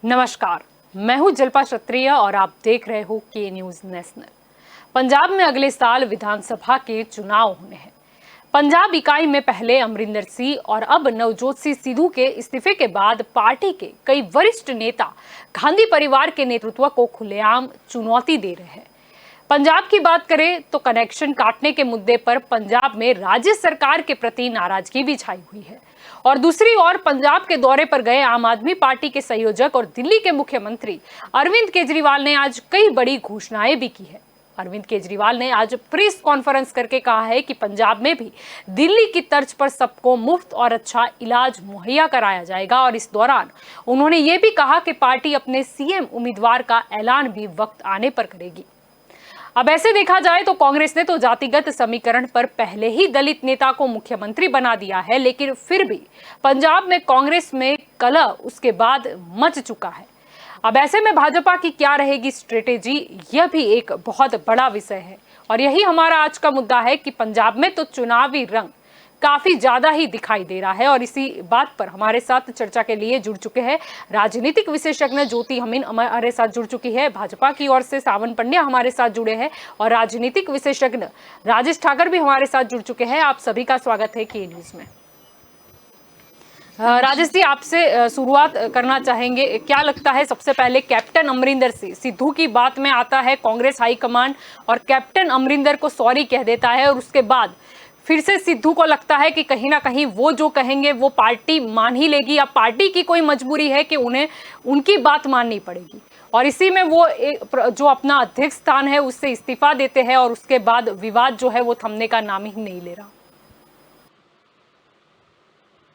नमस्कार, मैं हूं जल्पा क्षत्रिय और आप देख रहे हो के न्यूज नेशनल। पंजाब में अगले साल विधानसभा के चुनाव होने हैं। पंजाब इकाई में पहले अमरिंदर सिंह और अब नवजोत सिंह सिद्धू के इस्तीफे के बाद पार्टी के कई वरिष्ठ नेता गांधी परिवार के नेतृत्व को खुलेआम चुनौती दे रहे हैं। पंजाब की बात करें तो कनेक्शन काटने के मुद्दे पर पंजाब में राज्य सरकार के प्रति नाराजगी भी छाई हुई है और दूसरी ओर पंजाब के दौरे पर गए आम आदमी पार्टी के संयोजक और दिल्ली के मुख्यमंत्री अरविंद केजरीवाल ने आज कई बड़ी घोषणाएं भी की है। अरविंद केजरीवाल ने आज प्रेस कॉन्फ्रेंस करके कहा है कि पंजाब में भी दिल्ली की तर्ज पर सबको मुफ्त और अच्छा इलाज मुहैया कराया जाएगा और इस दौरान उन्होंने ये भी कहा कि पार्टी अपने सीएम उम्मीदवार का ऐलान भी वक्त आने पर करेगी। अब ऐसे देखा जाए तो कांग्रेस ने तो जातिगत समीकरण पर पहले ही दलित नेता को मुख्यमंत्री बना दिया है, लेकिन फिर भी पंजाब में कांग्रेस में कलह उसके बाद मच चुका है। अब ऐसे में भाजपा की क्या रहेगी स्ट्रेटेजी, यह भी एक बहुत बड़ा विषय है और यही हमारा आज का मुद्दा है कि पंजाब में तो चुनावी रंग काफी ज्यादा ही दिखाई दे रहा है और इसी बात पर हमारे साथ चर्चा के लिए जुड़ चुके हैं राजनीतिक विशेषज्ञ ज्योति अमीन हमारे साथ जुड़ चुकी है, भाजपा की ओर से सावन पंड्या हमारे साथ जुड़े हैं और राजनीतिक विशेषज्ञ राजेश ठाकर भी हमारे साथ जुड़ चुके हैं। आप सभी का स्वागत है के न्यूज में। राजेश जी, आपसे शुरुआत करना चाहेंगे, क्या लगता है सबसे पहले कैप्टन अमरिंदर सिंह सिद्धू की बात में आता है कांग्रेस हाईकमान और कैप्टन अमरिंदर को सॉरी कह देता है और उसके बाद फिर से सिद्धू को लगता है कि कहीं ना कहीं वो जो कहेंगे वो पार्टी मान ही लेगी या पार्टी की कोई मजबूरी है कि उन्हें उनकी बात माननी पड़ेगी और इसी में वो जो अपना अध्यक्ष स्थान है उससे इस्तीफा देते हैं और उसके बाद विवाद जो है वो थमने का नाम ही नहीं ले रहा।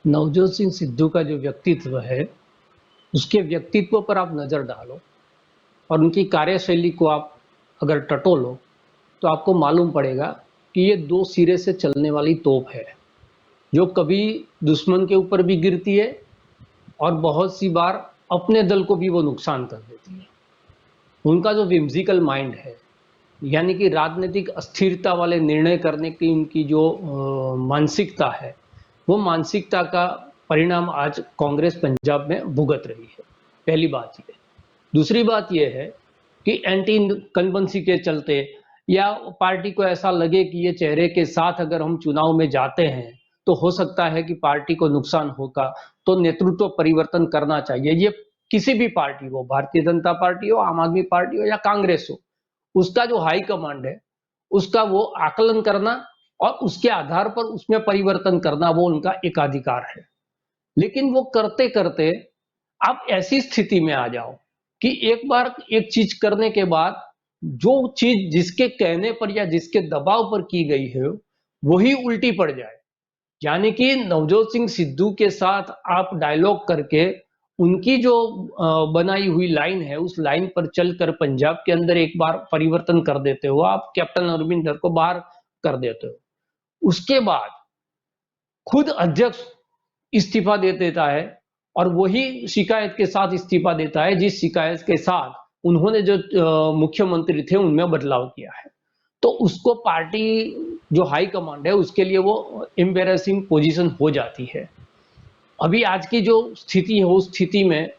नवजोत सिंह सिद्धू का जो व्यक्तित्व है उसके व्यक्तित्व पर आप नजर डालो और उनकी कार्यशैली को आप अगर टटोलो तो आपको मालूम पड़ेगा कि ये दो सिरे से चलने वाली तोप है जो कभी दुश्मन के ऊपर भी गिरती है और बहुत सी बार अपने दल को भी वो नुकसान कर देती है। उनका जो विम्सिकल माइंड है, यानी कि राजनीतिक अस्थिरता वाले निर्णय करने की उनकी जो मानसिकता है, वो मानसिकता का परिणाम आज कांग्रेस पंजाब में भुगत रही है। पहली बात ये। दूसरी बात ये है कि एंटी इनकम्बेंसी के चलते या पार्टी को ऐसा लगे कि ये चेहरे के साथ अगर हम चुनाव में जाते हैं तो हो सकता है कि पार्टी को नुकसान होगा, तो नेतृत्व परिवर्तन करना चाहिए। ये किसी भी पार्टी हो, भारतीय जनता पार्टी हो, आम आदमी पार्टी हो या कांग्रेस हो, उसका जो हाई कमांड है उसका वो आकलन करना और उसके आधार पर उसमें परिवर्तन करना वो उनका एकाधिकार है। लेकिन वो करते करते आप ऐसी स्थिति में आ जाओ कि एक बार एक चीज करने के बाद जो चीज जिसके कहने पर या जिसके दबाव पर की गई है वही उल्टी पड़ जाए, यानी कि नवजोत सिंह सिद्धू के साथ आप डायलॉग करके उनकी जो बनाई हुई लाइन है उस लाइन पर चलकर पंजाब के अंदर एक बार परिवर्तन कर देते हो, आप कैप्टन अमरिंदर को बाहर कर देते हो, उसके बाद खुद अध्यक्ष इस्तीफा दे देता है और वही शिकायत के साथ इस्तीफा देता है जिस शिकायत के साथ उन्होंने जो मुख्यमंत्री थे उनमें बदलाव किया है। तो उसको पार्टी जो हाई कमांड है उसके लिए वो एम्बेरसिंग पोजीशन हो जाती है। अभी आज की जो स्थिति है उस स्थिति में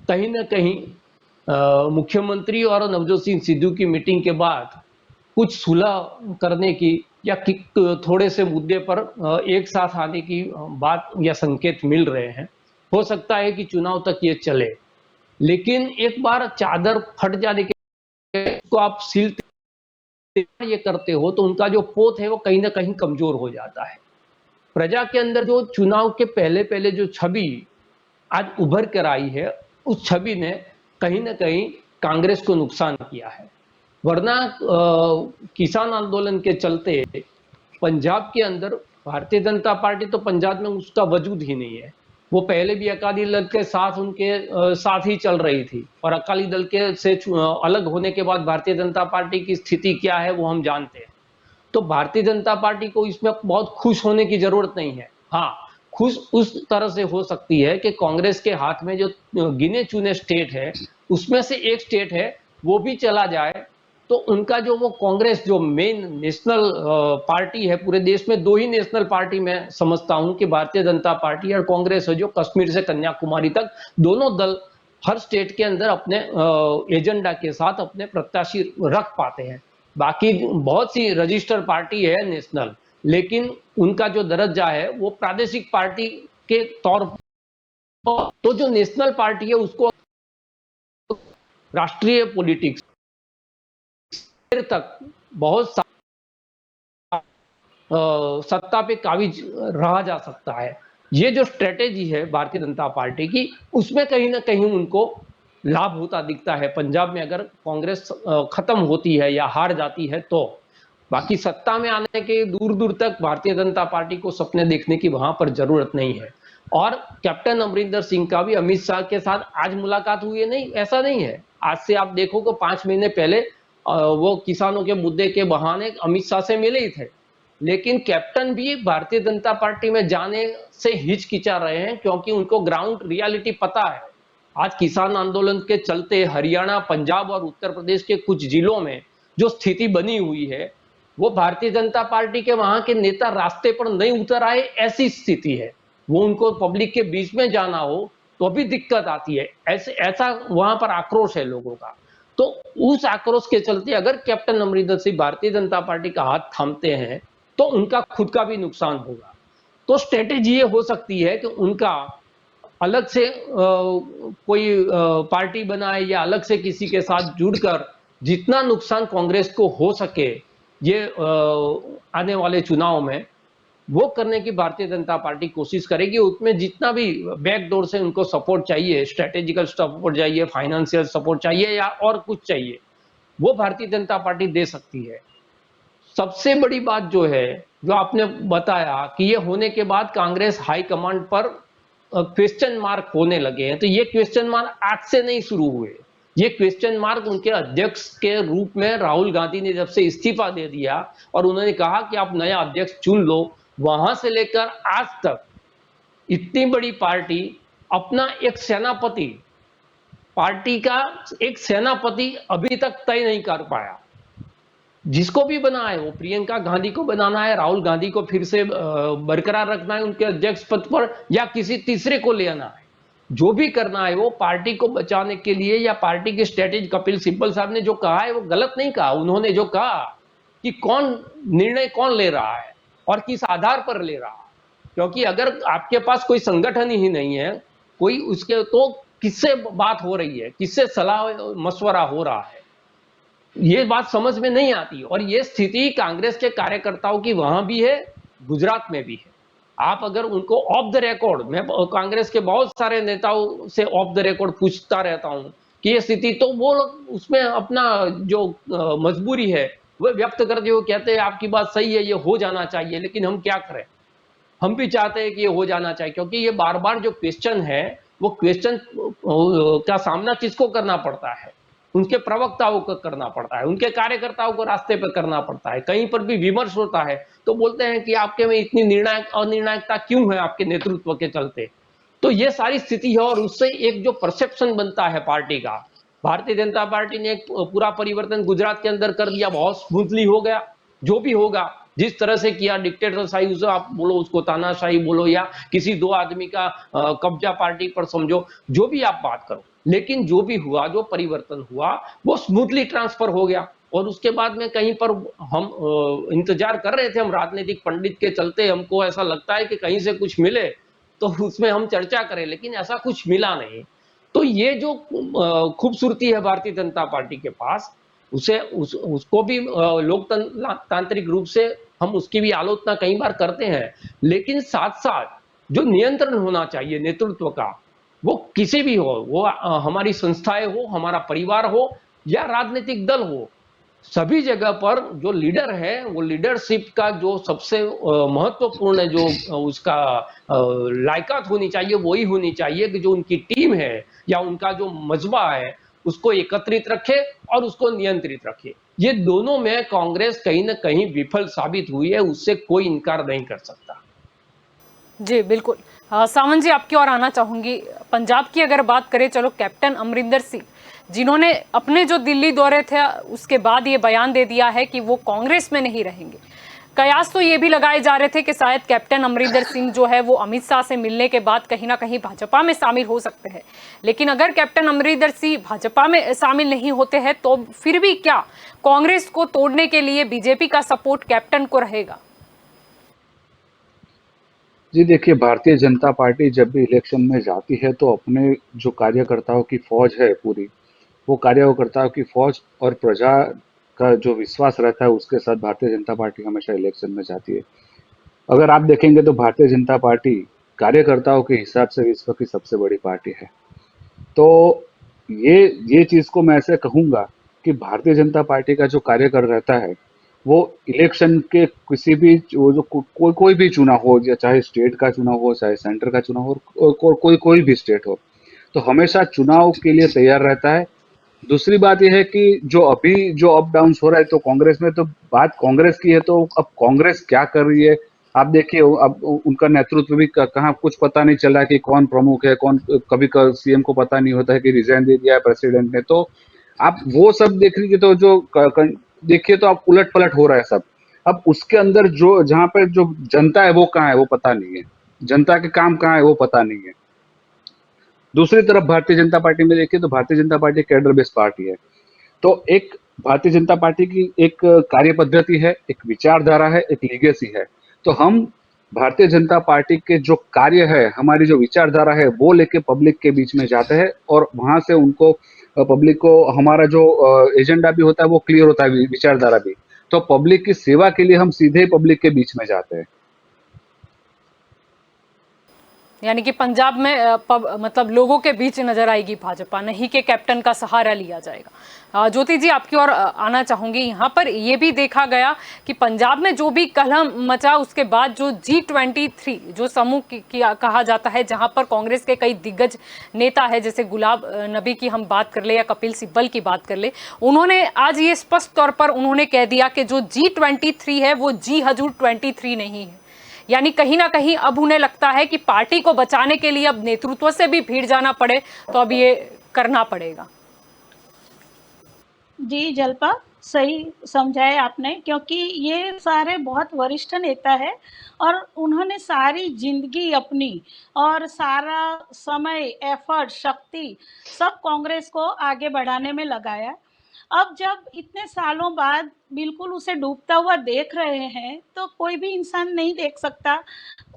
कहीं ना कहीं मुख्यमंत्री और नवजोत सिंह सिद्धू की मीटिंग के बाद कुछ सुलह करने की या थोड़े से मुद्दे पर एक साथ आने की बात या संकेत मिल रहे हैं। हो सकता है कि चुनाव तक ये चले, लेकिन एक बार चादर फट जाने के तो आप सील ये करते हो तो उनका जो पोत है वो कहीं ना कहीं कमजोर हो जाता है। प्रजा के अंदर जो चुनाव के पहले पहले जो छवि आज उभर कर आई है उस छवि ने कहीं ना कहीं कांग्रेस को नुकसान किया है। वरना किसान आंदोलन के चलते पंजाब के अंदर भारतीय जनता पार्टी तो पंजाब में उसका वजूद ही नहीं है। वो पहले भी अकाली दल के साथ उनके साथ ही चल रही थी और अकाली दल के से अलग होने के बाद भारतीय जनता पार्टी की स्थिति क्या है वो हम जानते हैं। तो भारतीय जनता पार्टी को इसमें बहुत खुश होने की जरूरत नहीं है। हाँ, खुश उस तरह से हो सकती है कि कांग्रेस के हाथ में जो गिने चुने स्टेट है उसमें से एक स्टेट है वो भी चला जाए तो उनका जो वो कांग्रेस जो मेन नेशनल पार्टी है, पूरे देश में दो ही नेशनल पार्टी मैं समझता हूं कि भारतीय जनता पार्टी और कांग्रेस है जो कश्मीर से कन्याकुमारी तक दोनों दल हर स्टेट के अंदर अपने एजेंडा के साथ अपने प्रत्याशी रख पाते हैं। बाकी बहुत सी रजिस्टर पार्टी है नेशनल, लेकिन उनका जो दर्जा है वो प्रादेशिक पार्टी के तौर पर, तो जो नेशनल पार्टी है उसको राष्ट्रीय पॉलिटिक्स तक बहुत सत्ता पे काबिज रहा जा सकता है। ये जो स्ट्रेटेजी है भारतीय जनता पार्टी की, उसमें कहीं ना कहीं उनको लाभ होता दिखता है पंजाब में, अगर कांग्रेस खत्म होती है या हार जाती है तो। बाकी सत्ता में आने के दूर दूर तक भारतीय जनता पार्टी को सपने देखने की वहां पर जरूरत नहीं है। और कैप्टन अमरिंदर सिंह का भी अमित शाह के साथ आज मुलाकात हुई है, नहीं ऐसा नहीं है। आज से आप देखो कि 5 महीने पहले वो किसानों के मुद्दे के बहाने अमित शाह से मिले ही थे, लेकिन कैप्टन भी भारतीय जनता पार्टी में जाने से हिचकिचा रहे हैं, क्योंकि उनको ग्राउंड रियलिटी पता है। आज किसान आंदोलन के चलते हरियाणा, पंजाब और उत्तर प्रदेश के कुछ जिलों में जो स्थिति बनी हुई है, वो भारतीय जनता पार्टी के वहां के नेता रास्ते पर नहीं उतर आए, ऐसी स्थिति है। वो उनको पब्लिक के बीच में जाना हो तो भी दिक्कत आती है, ऐसा वहां पर आक्रोश है लोगों का। तो उस आक्रोश के चलते अगर कैप्टन अमरिंदर सिंह भारतीय जनता पार्टी का हाथ थामते हैं तो उनका खुद का भी नुकसान होगा। तो स्ट्रेटेजी ये हो सकती है कि उनका अलग से कोई पार्टी बनाए या अलग से किसी के साथ जुड़कर जितना नुकसान कांग्रेस को हो सके ये आने वाले चुनाव में, वो करने की भारतीय जनता पार्टी कोशिश करेगी। उसमें जितना भी बैकडोर से उनको सपोर्ट चाहिए, स्ट्रेटेजिकल सपोर्ट चाहिए, फाइनेंशियल सपोर्ट चाहिए या और कुछ चाहिए, वो भारतीय जनता पार्टी दे सकती है। सबसे बड़ी बात जो है, जो आपने बताया कि ये होने के बाद कांग्रेस हाईकमांड पर क्वेश्चन मार्क होने लगे हैं, तो ये क्वेश्चन मार्क आज से नहीं शुरू हुए। ये क्वेश्चन मार्क उनके अध्यक्ष के रूप में राहुल गांधी ने जब से इस्तीफा दे दिया और उन्होंने कहा कि आप नया अध्यक्ष चुन लो, वहां से लेकर आज तक इतनी बड़ी पार्टी अपना एक सेनापति, पार्टी का एक सेनापति अभी तक तय नहीं कर पाया। जिसको भी बना है, वो प्रियंका गांधी को बनाना है, राहुल गांधी को फिर से बरकरार रखना है उनके अध्यक्ष पद पर, या किसी तीसरे को ले आना है। जो भी करना है वो पार्टी को बचाने के लिए, या पार्टी के स्ट्रेटेजी, कपिल सिब्बल साहब ने जो कहा है वो गलत नहीं कहा। उन्होंने जो कहा कि निर्णय कौन ले रहा है और किस आधार पर ले रहा है, क्योंकि अगर आपके पास कोई संगठन ही नहीं है, कोई उसके, तो किससे बात हो रही है, किससे सलाह मशवरा हो रहा है, ये बात समझ में नहीं आती। और ये स्थिति कांग्रेस के कार्यकर्ताओं की वहां भी है, गुजरात में भी है। आप अगर उनको ऑफ द रिकॉर्ड, मैं कांग्रेस के बहुत सारे नेताओं से ऑफ द रिकॉर्ड पूछता रहता हूं कि ये स्थिति, तो वो उसमें अपना जो मजबूरी है वो व्यक्त करते हुए कहते हैं आपकी बात सही है, ये हो जाना चाहिए, लेकिन हम क्या करें, हम भी चाहते हैं कि ये हो जाना चाहिए, क्योंकि ये बार बार जो क्वेश्चन है, वो क्वेश्चन का सामना किसको करना पड़ता है, उनके प्रवक्ताओं को करना पड़ता है, उनके कार्यकर्ताओं को रास्ते पर करना पड़ता है। कहीं पर भी विमर्श होता है तो बोलते हैं कि आपके में इतनी अनिर्णायकता क्यों है आपके नेतृत्व के चलते। तो ये सारी स्थिति है, और उससे एक जो परसेप्शन बनता है पार्टी का, भारतीय जनता पार्टी ने एक पूरा परिवर्तन गुजरात के अंदर कर दिया, बहुत स्मूथली हो गया। जो भी होगा, जिस तरह से किया, डिक्टेटरशाही उसे आप बोलो, उसको तानाशाही बोलो, या किसी दो आदमी का कब्जा पार्टी पर समझो, जो भी आप बात करो, लेकिन जो भी हुआ, जो परिवर्तन हुआ, वो स्मूथली ट्रांसफर हो गया। और उसके बाद में कहीं पर हम इंतजार कर रहे थे, हम राजनीतिक पंडित के चलते हमको ऐसा लगता है कि कहीं से कुछ मिले तो उसमें हम चर्चा करें, लेकिन ऐसा कुछ मिला नहीं। तो ये जो खूबसूरती है भारतीय जनता पार्टी के पास, उसको भी लोकतांत्रिक रूप से हम उसकी भी आलोचना कई बार करते हैं, लेकिन साथ साथ जो नियंत्रण होना चाहिए नेतृत्व का, वो किसी भी हो, वो हमारी संस्थाएं हो, हमारा परिवार हो या राजनीतिक दल हो, सभी जगह पर जो लीडर है, वो लीडरशिप का जो सबसे महत्वपूर्ण जो उसका लायकात होनी चाहिए, वही होनी चाहिए कि जो उनकी टीम है या उनका जो मजबा है, उसको एकत्रित रखे और उसको नियंत्रित रखे। ये दोनों में कांग्रेस कहीं ना कहीं विफल साबित हुई है, उससे कोई इनकार नहीं कर सकता। जी बिल्कुल। सावंत जी, आपकी ओर आना चाहूंगी। पंजाब की अगर बात करें, चलो कैप्टन अमरिंदर सिंह जिन्होंने अपने जो दिल्ली दौरे थे उसके बाद ये बयान दे दिया है कि वो कांग्रेस में नहीं रहेंगे, कयास तो ये भी लगाए जा रहे थे कि शायद कैप्टन अमरिंदर सिंह जो है वो अमित शाह से मिलने के बाद कहीं ना कहीं भाजपा में शामिल हो सकते हैं। लेकिन अगर कैप्टन अमरिंदर सिंह भाजपा में शामिल नहीं होते हैं तो फिर भी क्या कांग्रेस को तोड़ने के लिए बीजेपी का सपोर्ट कैप्टन को रहेगा? जी देखिए, भारतीय जनता पार्टी जब भी इलेक्शन में जाती है तो अपने जो कार्यकर्ताओं की फौज है पूरी, वो कार्यकर्ताओं की फौज और प्रजा का जो विश्वास रहता है उसके साथ भारतीय जनता पार्टी हमेशा इलेक्शन में जाती है। अगर आप देखेंगे तो भारतीय जनता पार्टी कार्यकर्ताओं के हिसाब से विश्व की सबसे बड़ी पार्टी है। तो ये ये चीज को मैं ऐसे कहूंगा कि भारतीय जनता पार्टी का जो कार्यकर रहता है वो इलेक्शन के किसी भी वो जो कोई भी चुनाव हो, या चाहे स्टेट का चुनाव हो, चाहे सेंटर का चुनाव हो, कोई भी स्टेट हो, तो हमेशा चुनाव के लिए तैयार रहता है। दूसरी बात यह है कि जो अभी जो अप डाउन हो रहा है, तो कांग्रेस में तो बात कांग्रेस की है, तो अब कांग्रेस क्या कर रही है आप देखिए। अब उनका नेतृत्व भी कहाँ कुछ पता नहीं चल रहा है कि कौन प्रमुख है, कौन कभी सीएम को पता नहीं होता है कि रिजाइन दे दिया है प्रेसिडेंट ने। तो आप वो सब देख लीजिए, तो जो देखिए तो आप उलट पलट हो रहा है सब। अब उसके अंदर जो जहाँ पे जो जनता है वो कहाँ है वो पता नहीं है, जनता के काम कहाँ है वो पता नहीं है। दूसरी तरफ भारतीय जनता पार्टी में देखिए तो Bharatiya Janata party cadre based party है। तो एक भारतीय जनता पार्टी की एक कार्य पद्धति है, एक विचारधारा है, एक लीगेसी है। तो हम भारतीय जनता पार्टी के जो कार्य है, हमारी जो विचारधारा है, वो लेके पब्लिक के बीच में जाते हैं और वहां से उनको पब्लिक को हमारा जो एजेंडा भी होता है वो क्लियर होता है, विचारधारा भी। तो पब्लिक की सेवा के लिए हम सीधे पब्लिक के बीच में जाते हैं। यानी कि पंजाब में मतलब लोगों के बीच नजर आएगी भाजपा, नहीं कि कैप्टन का सहारा लिया जाएगा। ज्योति जी आपकी ओर आना चाहूंगी। यहाँ पर ये भी देखा गया कि पंजाब में जो भी कलह मचा उसके बाद जो G23 जो समूह कहा जाता है, जहां पर कांग्रेस के कई दिग्गज नेता है, जैसे गुलाब नबी की हम बात कर ले या कपिल सिब्बल की बात कर ले, उन्होंने आज ये स्पष्ट तौर पर उन्होंने कह दिया कि जो G23 है वो जी हजूर 23 नहीं है। यानी कहीं ना कहीं अब उन्हें लगता है कि पार्टी को बचाने के लिए अब नेतृत्व से भी भीड़ जाना पड़े तो अब ये करना पड़ेगा। जी जल्पा, सही समझाया आपने, क्योंकि ये सारे बहुत वरिष्ठ नेता है और उन्होंने सारी जिंदगी अपनी और सारा समय, एफर्ट, शक्ति सब कांग्रेस को आगे बढ़ाने में लगाया। अब जब इतने सालों बाद बिल्कुल उसे डूबता हुआ देख रहे हैं तो कोई भी इंसान नहीं देख सकता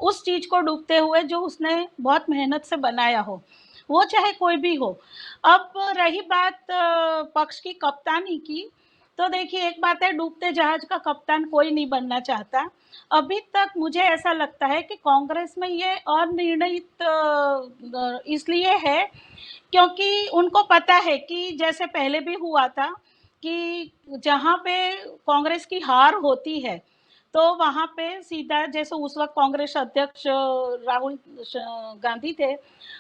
उस चीज को डूबते हुए जो उसने बहुत मेहनत से बनाया हो, वो चाहे कोई भी हो। अब रही बात पक्ष की कप्तानी की, तो देखिए एक बात है, डूबते जहाज का कप्तान कोई नहीं बनना चाहता। अभी तक मुझे ऐसा लगता है कि कांग्रेस में ये अनिर्णित इसलिए है क्योंकि उनको पता है कि जैसे पहले भी हुआ था कि जहाँ पे कांग्रेस की हार होती है तो वहाँ पे सीधा, जैसे उस वक्त कांग्रेस अध्यक्ष राहुल गांधी थे,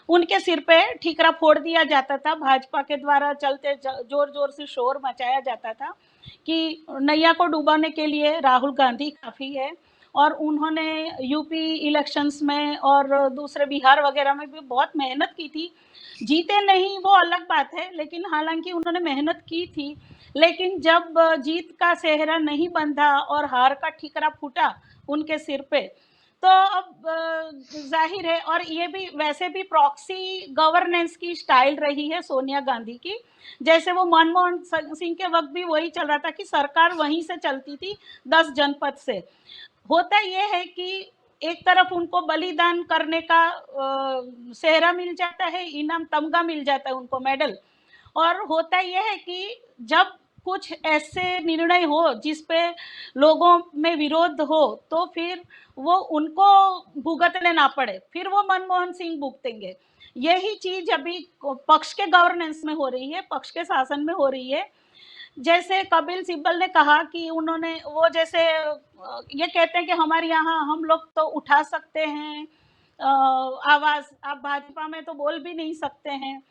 उनके सिर पे ठीकरा फोड़ दिया जाता था। भाजपा के द्वारा चलते जोर जोर से शोर मचाया जाता था कि नैया को डुबाने के लिए राहुल गांधी काफ़ी है। और उन्होंने यूपी इलेक्शंस में और दूसरे बिहार वगैरह में भी बहुत मेहनत की थी। जीते नहीं वो अलग बात है, लेकिन हालांकि उन्होंने मेहनत की थी। लेकिन जब जीत का सेहरा नहीं बंधा और हार का ठीकरा फूटा उनके सिर पे, तो अब जाहिर है, और ये भी वैसे भी प्रॉक्सी गवर्नेंस की स्टाइल रही है सोनिया गांधी की। जैसे वो मनमोहन सिंह के वक्त भी वही चल रहा था कि सरकार वहीं से चलती थी 10 जनपद से। होता ये है कि एक तरफ उनको बलिदान करने का सेहरा मिल जाता है, इनाम तमगा मिल जाता है उनको, मेडल। और होता यह है कि जब कुछ ऐसे निर्णय हो जिस पे लोगों में विरोध हो तो फिर वो उनको भुगतने ना पड़े, फिर वो मनमोहन सिंह भुगतेंगे। यही चीज अभी पक्ष के गवर्नेंस में हो रही है, पक्ष के शासन में हो रही है। जैसे कपिल सिब्बल ने कहा कि उन्होंने वो जैसे ये कहते हैं कि हमारे यहाँ हम लोग तो उठा सकते हैं आवाज, आप भाजपा में तो बोल भी नहीं सकते हैं।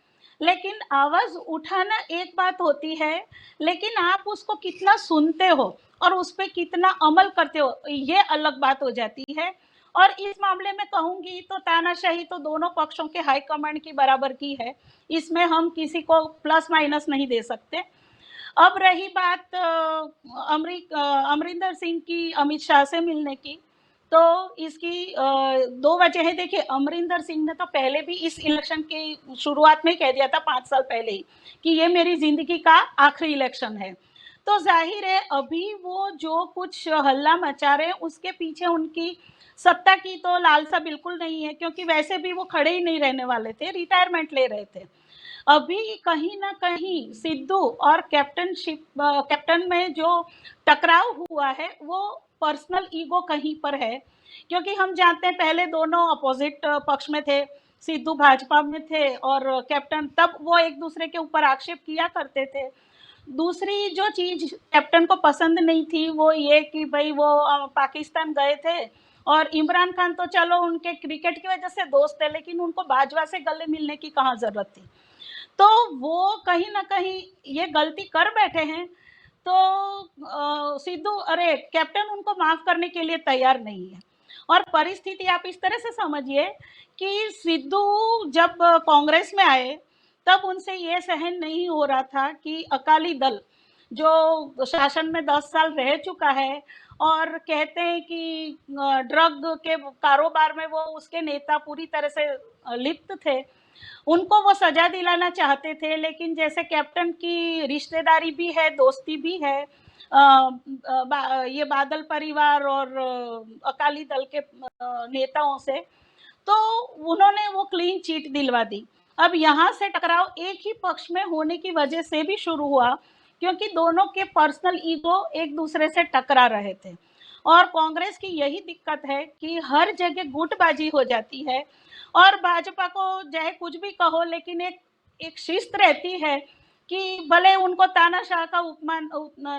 लेकिन आवाज उठाना एक बात होती है, लेकिन आप उसको कितना सुनते हो और उस पर कितना अमल करते हो ये अलग बात हो जाती है। और इस मामले में कहूंगी तो तानाशाही तो दोनों पक्षों के हाईकमांड की बराबर की है, इसमें हम किसी को प्लस माइनस नहीं दे सकते। अब रही बात अमरिंदर सिंह की अमित शाह से मिलने की, तो इसकी दो वजह है। देखिए, अमरिंदर सिंह ने तो पहले भी इस इलेक्शन की शुरुआत में कह दिया था 5 साल पहले ही कि ये मेरी जिंदगी का आखिरी इलेक्शन है। तो जाहिर है अभी वो जो कुछ हल्ला मचा रहे हैं उसके पीछे उनकी सत्ता की तो लालसा बिल्कुल नहीं है, क्योंकि वैसे भी वो खड़े ही नहीं रहने वाले थे, रिटायरमेंट ले रहे थे। अभी कहीं ना कहीं सिद्धू और कैप्टन में जो टकराव हुआ है वो पर्सनल ईगो कहीं पर है, क्योंकि हम जानते हैं पहले दोनों अपोजिट पक्ष में थे, सिद्धू भाजपा में थे और कैप्टन, तब वो एक दूसरे के ऊपर आक्षेप किया करते थे। दूसरी जो चीज कैप्टन को पसंद नहीं थी वो ये कि भाई वो पाकिस्तान गए थे और इमरान खान तो चलो उनके क्रिकेट की वजह से दोस्त है, लेकिन उनको बाजवा से गले मिलने की कहाँ जरूरत थी। तो वो कहीं ना कहीं ये गलती कर बैठे हैं। तो सिद्धू, अरे कैप्टन उनको माफ करने के लिए तैयार नहीं है। और परिस्थिति आप इस तरह से समझिए कि सिद्धू जब कांग्रेस में आए तब उनसे ये सहन नहीं हो रहा था कि अकाली दल जो शासन में 10 साल रह चुका है और कहते हैं कि ड्रग के कारोबार में वो उसके नेता पूरी तरह से लिप्त थे, उनको वो सजा दिलाना चाहते थे। लेकिन जैसे कैप्टन की रिश्तेदारी भी है, दोस्ती भी है ये बादल परिवार और अकाली दल के नेताओं से, तो उन्होंने वो क्लीन चिट दिलवा दी। अब यहाँ से टकराव एक ही पक्ष में होने की वजह से भी शुरू हुआ, क्योंकि दोनों के पर्सनल ईगो एक दूसरे से टकरा रहे थे। और कांग्रेस की यही दिक्कत है कि हर जगह गुटबाजी हो जाती है और भाजपा को चाहे कुछ भी कहो, लेकिन एक शिस्त रहती है कि भले उनको तानाशाह का उपमान,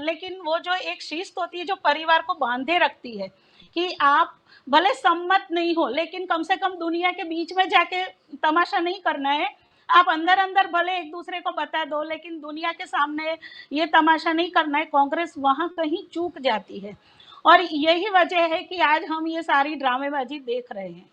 लेकिन वो जो एक शिस्त होती है जो परिवार को बांधे रखती है कि आप भले सम्मत नहीं हो लेकिन कम से कम दुनिया के बीच में जाके तमाशा नहीं करना है। आप अंदर अंदर भले एक दूसरे को बता दो लेकिन दुनिया के सामने ये तमाशा नहीं करना है। कांग्रेस वहां कहीं चूक जाती है और यही वजह है कि आज हम ये सारी ड्रामेबाजी देख रहे हैं।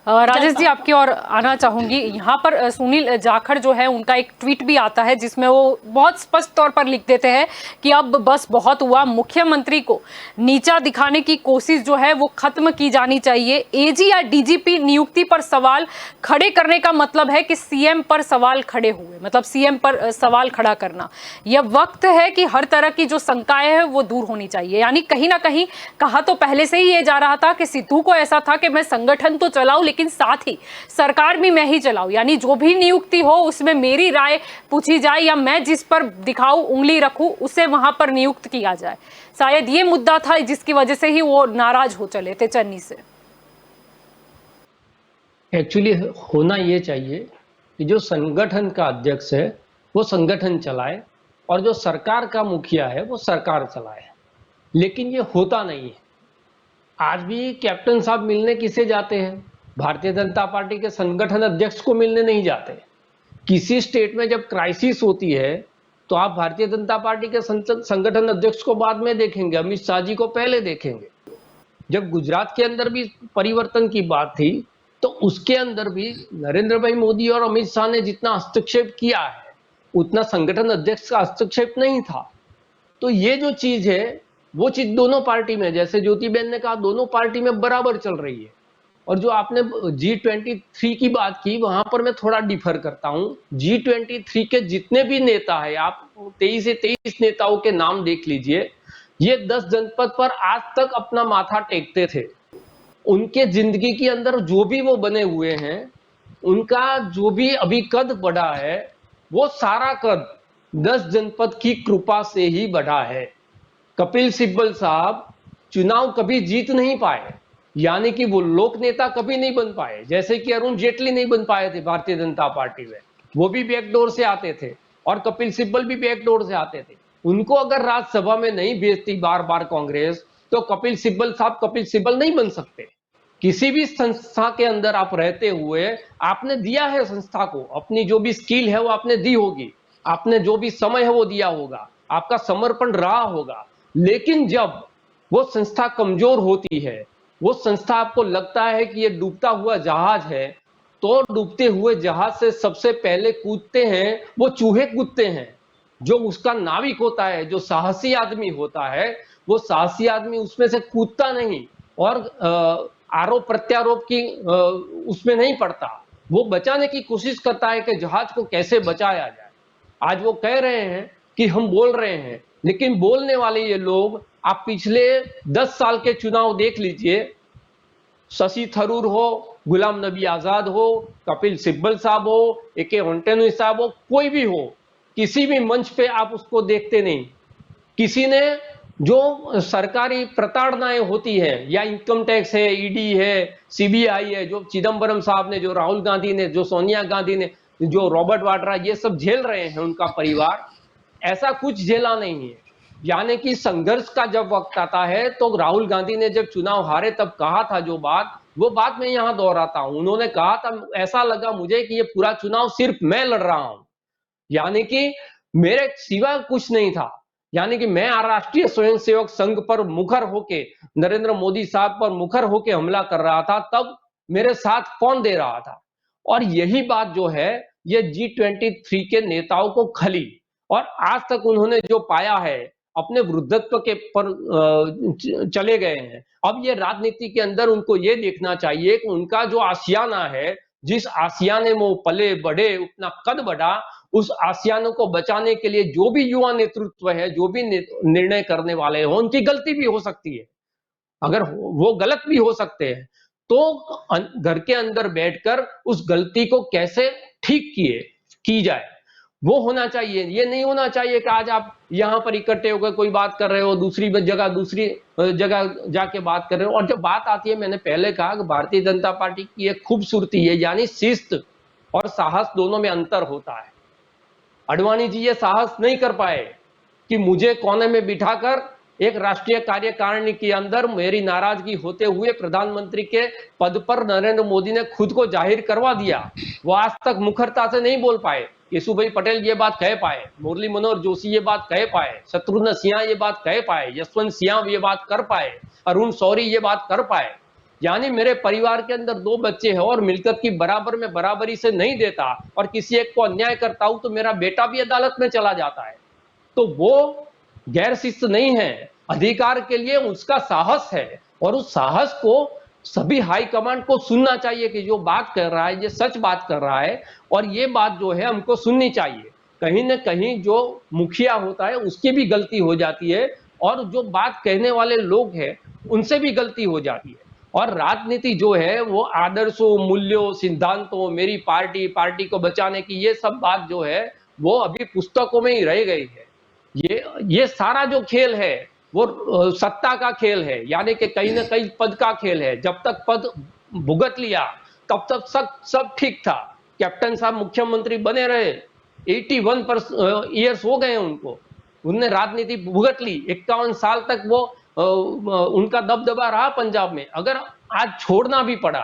राजेश जी, आपकी ओर आना चाहूंगी। यहाँ पर सुनील जाखड़ जो है उनका एक ट्वीट भी आता है जिसमें वो बहुत स्पष्ट तौर पर लिख देते हैं कि अब बस बहुत हुआ, मुख्यमंत्री को नीचा दिखाने की कोशिश जो है वो खत्म की जानी चाहिए। एजी या डीजीपी नियुक्ति पर सवाल खड़े करने का मतलब है कि सीएम पर सवाल खड़े हुए, मतलब सीएम पर सवाल खड़ा करना। यह वक्त है कि हर तरह की जो शंकाएं हैं वो दूर होनी चाहिए। यानी कहीं ना कहीं कहा तो पहले से ही ये जा रहा था कि सिद्धू को ऐसा था कि मैं संगठन तो चलाऊं लेकिन साथ ही सरकार भी मैं ही चलाऊं, यानी जो भी नियुक्ति हो उसमें मेरी राय पूछी जाए या मैं जिस पर दिखाऊं उंगली रखूं उसे वहां पर नियुक्त किया जाए। शायद ये मुद्दा था जिसकी वजह से ही वो नाराज हो चले थे चन्नी से। एक्चुअली होना ये चाहिए कि जो संगठन का अध्यक्ष है वो संगठन चलाए और जो सरकार का मुखिया है वो सरकार चलाए, लेकिन ये होता नहीं है। आज भी कैप्टन साहब मिलने किसे जाते हैं? भारतीय जनता पार्टी के संगठन अध्यक्ष को मिलने नहीं जाते। किसी स्टेट में जब क्राइसिस होती है तो आप भारतीय जनता पार्टी के संगठन अध्यक्ष को बाद में देखेंगे, अमित शाह जी को पहले देखेंगे। जब गुजरात के अंदर भी परिवर्तन की बात थी तो उसके अंदर भी नरेंद्र भाई मोदी और अमित शाह ने जितना हस्तक्षेप किया है उतना संगठन अध्यक्ष का हस्तक्षेप नहीं था। तो ये जो चीज है वो चीज दोनों पार्टी में, जैसे ज्योतिबेन ने कहा, दोनों पार्टी में बराबर चल रही है। और जो आपने G23 की बात की वहां पर मैं थोड़ा डिफर करता हूं। G23 के जितने भी नेता है, आप 23 से 23 नेताओं के नाम देख लीजिए, ये 10 जनपद पर आज तक अपना माथा टेकते थे। उनके जिंदगी के अंदर जो भी वो बने हुए हैं, उनका जो भी अभी कद बढ़ा है वो सारा कद 10 जनपद की कृपा से ही बढ़ा है। कपिल सिब्बल साहब चुनाव कभी जीत नहीं पाए, यानी कि वो लोक नेता कभी नहीं बन पाए, जैसे कि अरुण जेटली नहीं बन पाए थे भारतीय जनता पार्टी में, वो भी बैकडोर से आते थे और कपिल सिब्बल भी बैकडोर से आते थे। उनको अगर राज्यसभा में नहीं भेजती बार बार कांग्रेस तो कपिल सिब्बल साहब कपिल सिब्बल नहीं बन सकते। किसी भी संस्था के अंदर आप रहते हुए आपने दिया है संस्था को, अपनी जो भी स्किल है वो आपने दी होगी, आपने जो भी समय है वो दिया होगा, आपका समर्पण रहा होगा। लेकिन जब वो संस्था कमजोर होती है, वो संस्था आपको लगता है कि ये डूबता हुआ जहाज है, तो डूबते हुए जहाज से सबसे पहले कूदते हैं वो चूहे कूदते हैं। जो उसका नाविक होता है, जो साहसी आदमी होता है, वो साहसी आदमी उसमें से कूदता नहीं और आरोप प्रत्यारोप की उसमें नहीं पड़ता। वो बचाने की कोशिश करता है कि जहाज को कैसे बचाया जाए। आज वो कह रहे हैं कि हम बोल रहे हैं, लेकिन बोलने वाले ये लोग, आप पिछले 10 साल के चुनाव देख लीजिए, शशि थरूर हो, गुलाम नबी आजाद हो, कपिल सिब्बल साहब हो, एके एंटोनी साहब हो, कोई भी हो, किसी भी मंच पे आप उसको देखते नहीं। किसी ने जो सरकारी प्रताड़नाएं होती है, या इनकम टैक्स है, ईडी है, सीबीआई है, जो चिदम्बरम साहब ने, जो राहुल गांधी ने, जो सोनिया गांधी ने, जो रॉबर्ट वाड्रा, ये सब झेल रहे हैं उनका परिवार, ऐसा कुछ झेला नहीं है। यानी कि संघर्ष का जब वक्त आता है, तो राहुल गांधी ने जब चुनाव हारे तब कहा था जो बात, वो बात मैं यहां दोहराता हूं। उन्होंने कहा था, ऐसा लगा मुझे कि ये पूरा चुनाव सिर्फ मैं लड़ रहा हूं, यानी कि मेरे सिवा कुछ नहीं था। यानी कि मैं राष्ट्रीय स्वयंसेवक संघ पर मुखर होके, नरेंद्र मोदी साहब पर मुखर होके हमला कर रहा था, तब मेरे साथ कौन दे रहा था। और यही बात जो है, ये G23 के नेताओं को खली, और आज तक उन्होंने जो पाया है, अपने वृद्धत्व के पर चले गए हैं। अब ये राजनीति के अंदर उनको ये देखना चाहिए कि उनका जो आशियाना है, जिस आशियाने में वो पले बढ़े, उतना कद बढ़ा, उस आशियाने को बचाने के लिए जो भी युवा नेतृत्व है, जो भी निर्णय करने वाले हो, उनकी गलती भी हो सकती है। अगर वो गलत भी हो सकते हैं, तो घर के अंदर बैठकर उस गलती को कैसे ठीक की जाए, वो होना चाहिए। ये नहीं होना चाहिए कि आज आप यहां पर इकट्ठे होकर कोई बात कर रहे हो, दूसरी जगह जाके बात कर रहे हो। और जब बात आती है, मैंने पहले कहा कि भारतीय जनता पार्टी की एक खूबसूरती है, यानी शिस्त और साहस, दोनों में अंतर होता है। अडवाणी जी ये साहस नहीं कर पाए कि मुझे कोने में बिठाकर एक राष्ट्रीय कार्यकारिणी के अंदर मेरी नाराजगी होते हुए प्रधानमंत्री के पद पर नरेंद्र मोदी ने खुद को जाहिर करवा दिया। वो आज तक मुखरता से नहीं बोल पाए। केशुभाई पटेल ये बात कह पाए, मुरली मनोहर जोशी ये बात कह पाए, शत्रुघ्न सिन्हा ये बात कह पाए, यशवंत सिंह ये बात कर पाए, अरुण शौरी ये बात कर पाए। यानी मेरे परिवार के अंदर 2 बच्चे हैं और मिलकत की बराबर में बराबरी से नहीं देता, और किसी एक को अन्याय करता हूं तो मेरा बेटा भी अदालत में चला जाता है। तो वो गैर शिस्त नहीं है, अधिकार के लिए उसका साहस है, और उस साहस को सभी हाईकमांड को सुनना चाहिए कि जो बात कर रहा है ये सच बात कर रहा है, और ये बात जो है हमको सुननी चाहिए। कहीं ना कहीं जो मुखिया होता है उसकी भी गलती हो जाती है, और जो बात कहने वाले लोग हैं उनसे भी गलती हो जाती है। और राजनीति जो है वो आदर्शों, मूल्यों, सिद्धांतों, मेरी पार्टी को बचाने की, ये सब बात जो है वो अभी पुस्तकों में ही रह गई है। ये सारा जो खेल है वो सत्ता का खेल है, यानी कि कहीं ना कहीं पद का खेल है। जब तक पद भुगत लिया तब तक सब ठीक था। कैप्टन साहब मुख्यमंत्री बने रहे, 81 ईयर्स हो गए उनको, उनने राजनीति भुगत ली, 51 साल तक वो उनका दबदबा रहा पंजाब में। अगर आज छोड़ना भी पड़ा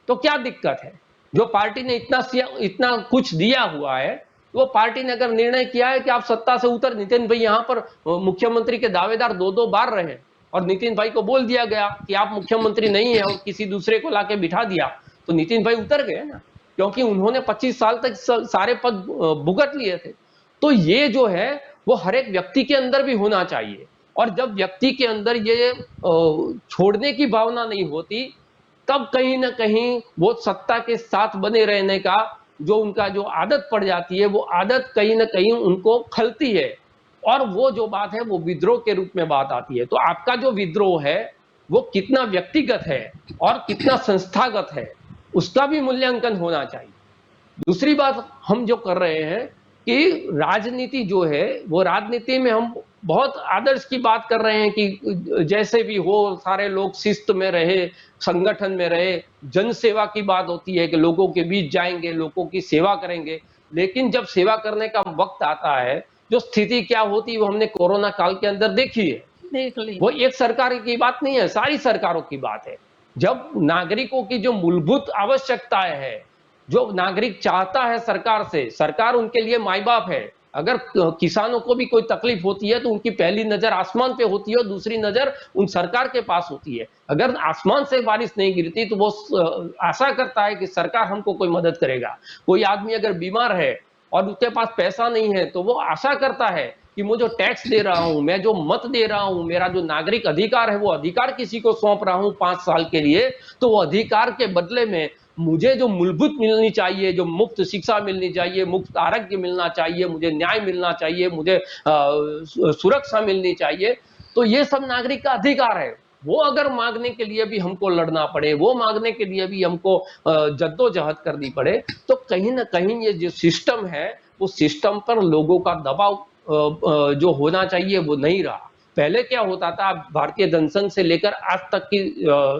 तो क्या दिक्कत है? जो पार्टी ने इतना कुछ दिया हुआ है, वो पार्टी ने अगर निर्णय किया है कि आप सत्ता से उतर, नितिन भाई यहाँ पर मुख्यमंत्री के दावेदार 2-2 बार रहे, और नितिन भाई को बोल दिया गया कि आप मुख्यमंत्री नहीं है, और किसी दूसरे को लाके बिठा दिया, तो नितिन भाई उतर गए ना, क्योंकि उन्होंने 25 साल तक सारे पद भुगत लिए थे। तो ये जो है वो हर एक व्यक्ति के अंदर भी होना चाहिए, और जब व्यक्ति के अंदर ये छोड़ने की भावना नहीं होती, तब कहीं ना कहीं वो सत्ता के साथ बने रहने का जो उनका जो आदत पड़ जाती है, वो आदत कहीं ना कहीं उनको खलती है, और वो जो बात है वो विद्रोह के रूप में बात आती है। तो आपका जो विद्रोह है वो कितना व्यक्तिगत है और कितना संस्थागत है, उसका भी मूल्यांकन होना चाहिए। दूसरी बात हम जो कर रहे हैं कि राजनीति जो है, वो राजनीति में हम बहुत आदर्श की बात कर रहे हैं कि जैसे भी हो सारे लोग शिस्त में रहे, संगठन में रहे, जन सेवा की बात होती है कि लोगों के बीच जाएंगे, लोगों की सेवा करेंगे। लेकिन जब सेवा करने का वक्त आता है, जो स्थिति क्या होती है वो हमने कोरोना काल के अंदर देखी है। देख ली। वो एक सरकार की बात नहीं है, सारी सरकारों की बात है। जब नागरिकों की जो मूलभूत आवश्यकताएं है, जो नागरिक चाहता है सरकार से, सरकार उनके लिए माई बाप है। अगर किसानों को भी कोई तकलीफ होती है तो उनकी पहली नजर आसमान पे होती है और दूसरी नजर उन सरकार के पास होती है। अगर आसमान से बारिश नहीं गिरती तो वो आशा करता है कि सरकार हमको कोई मदद करेगा। कोई आदमी अगर बीमार है और उसके पास पैसा नहीं है, तो वो आशा करता है कि मैं जो टैक्स दे रहा हूं, मैं जो मत दे रहा हूं, मेरा जो नागरिक अधिकार है, वो अधिकार किसी को सौंप रहा हूं 5 साल के लिए, तो वो अधिकार के बदले में मुझे जो मूलभूत मिलनी चाहिए, जो मुफ्त शिक्षा मिलनी चाहिए, मुफ्त आरोग्य मिलना चाहिए, मुझे न्याय मिलना चाहिए, मुझे सुरक्षा मिलनी चाहिए, तो ये सब नागरिक का अधिकार है। वो अगर मांगने के लिए भी हमको लड़ना पड़े, वो मांगने के लिए भी हमको जद्दोजहद करनी पड़े, तो कहीं ना कहीं ये जो सिस्टम है, वो सिस्टम पर लोगों का दबाव जो होना चाहिए वो नहीं रहा। पहले क्या होता था, आप भारतीय जनसंघ से लेकर आज तक की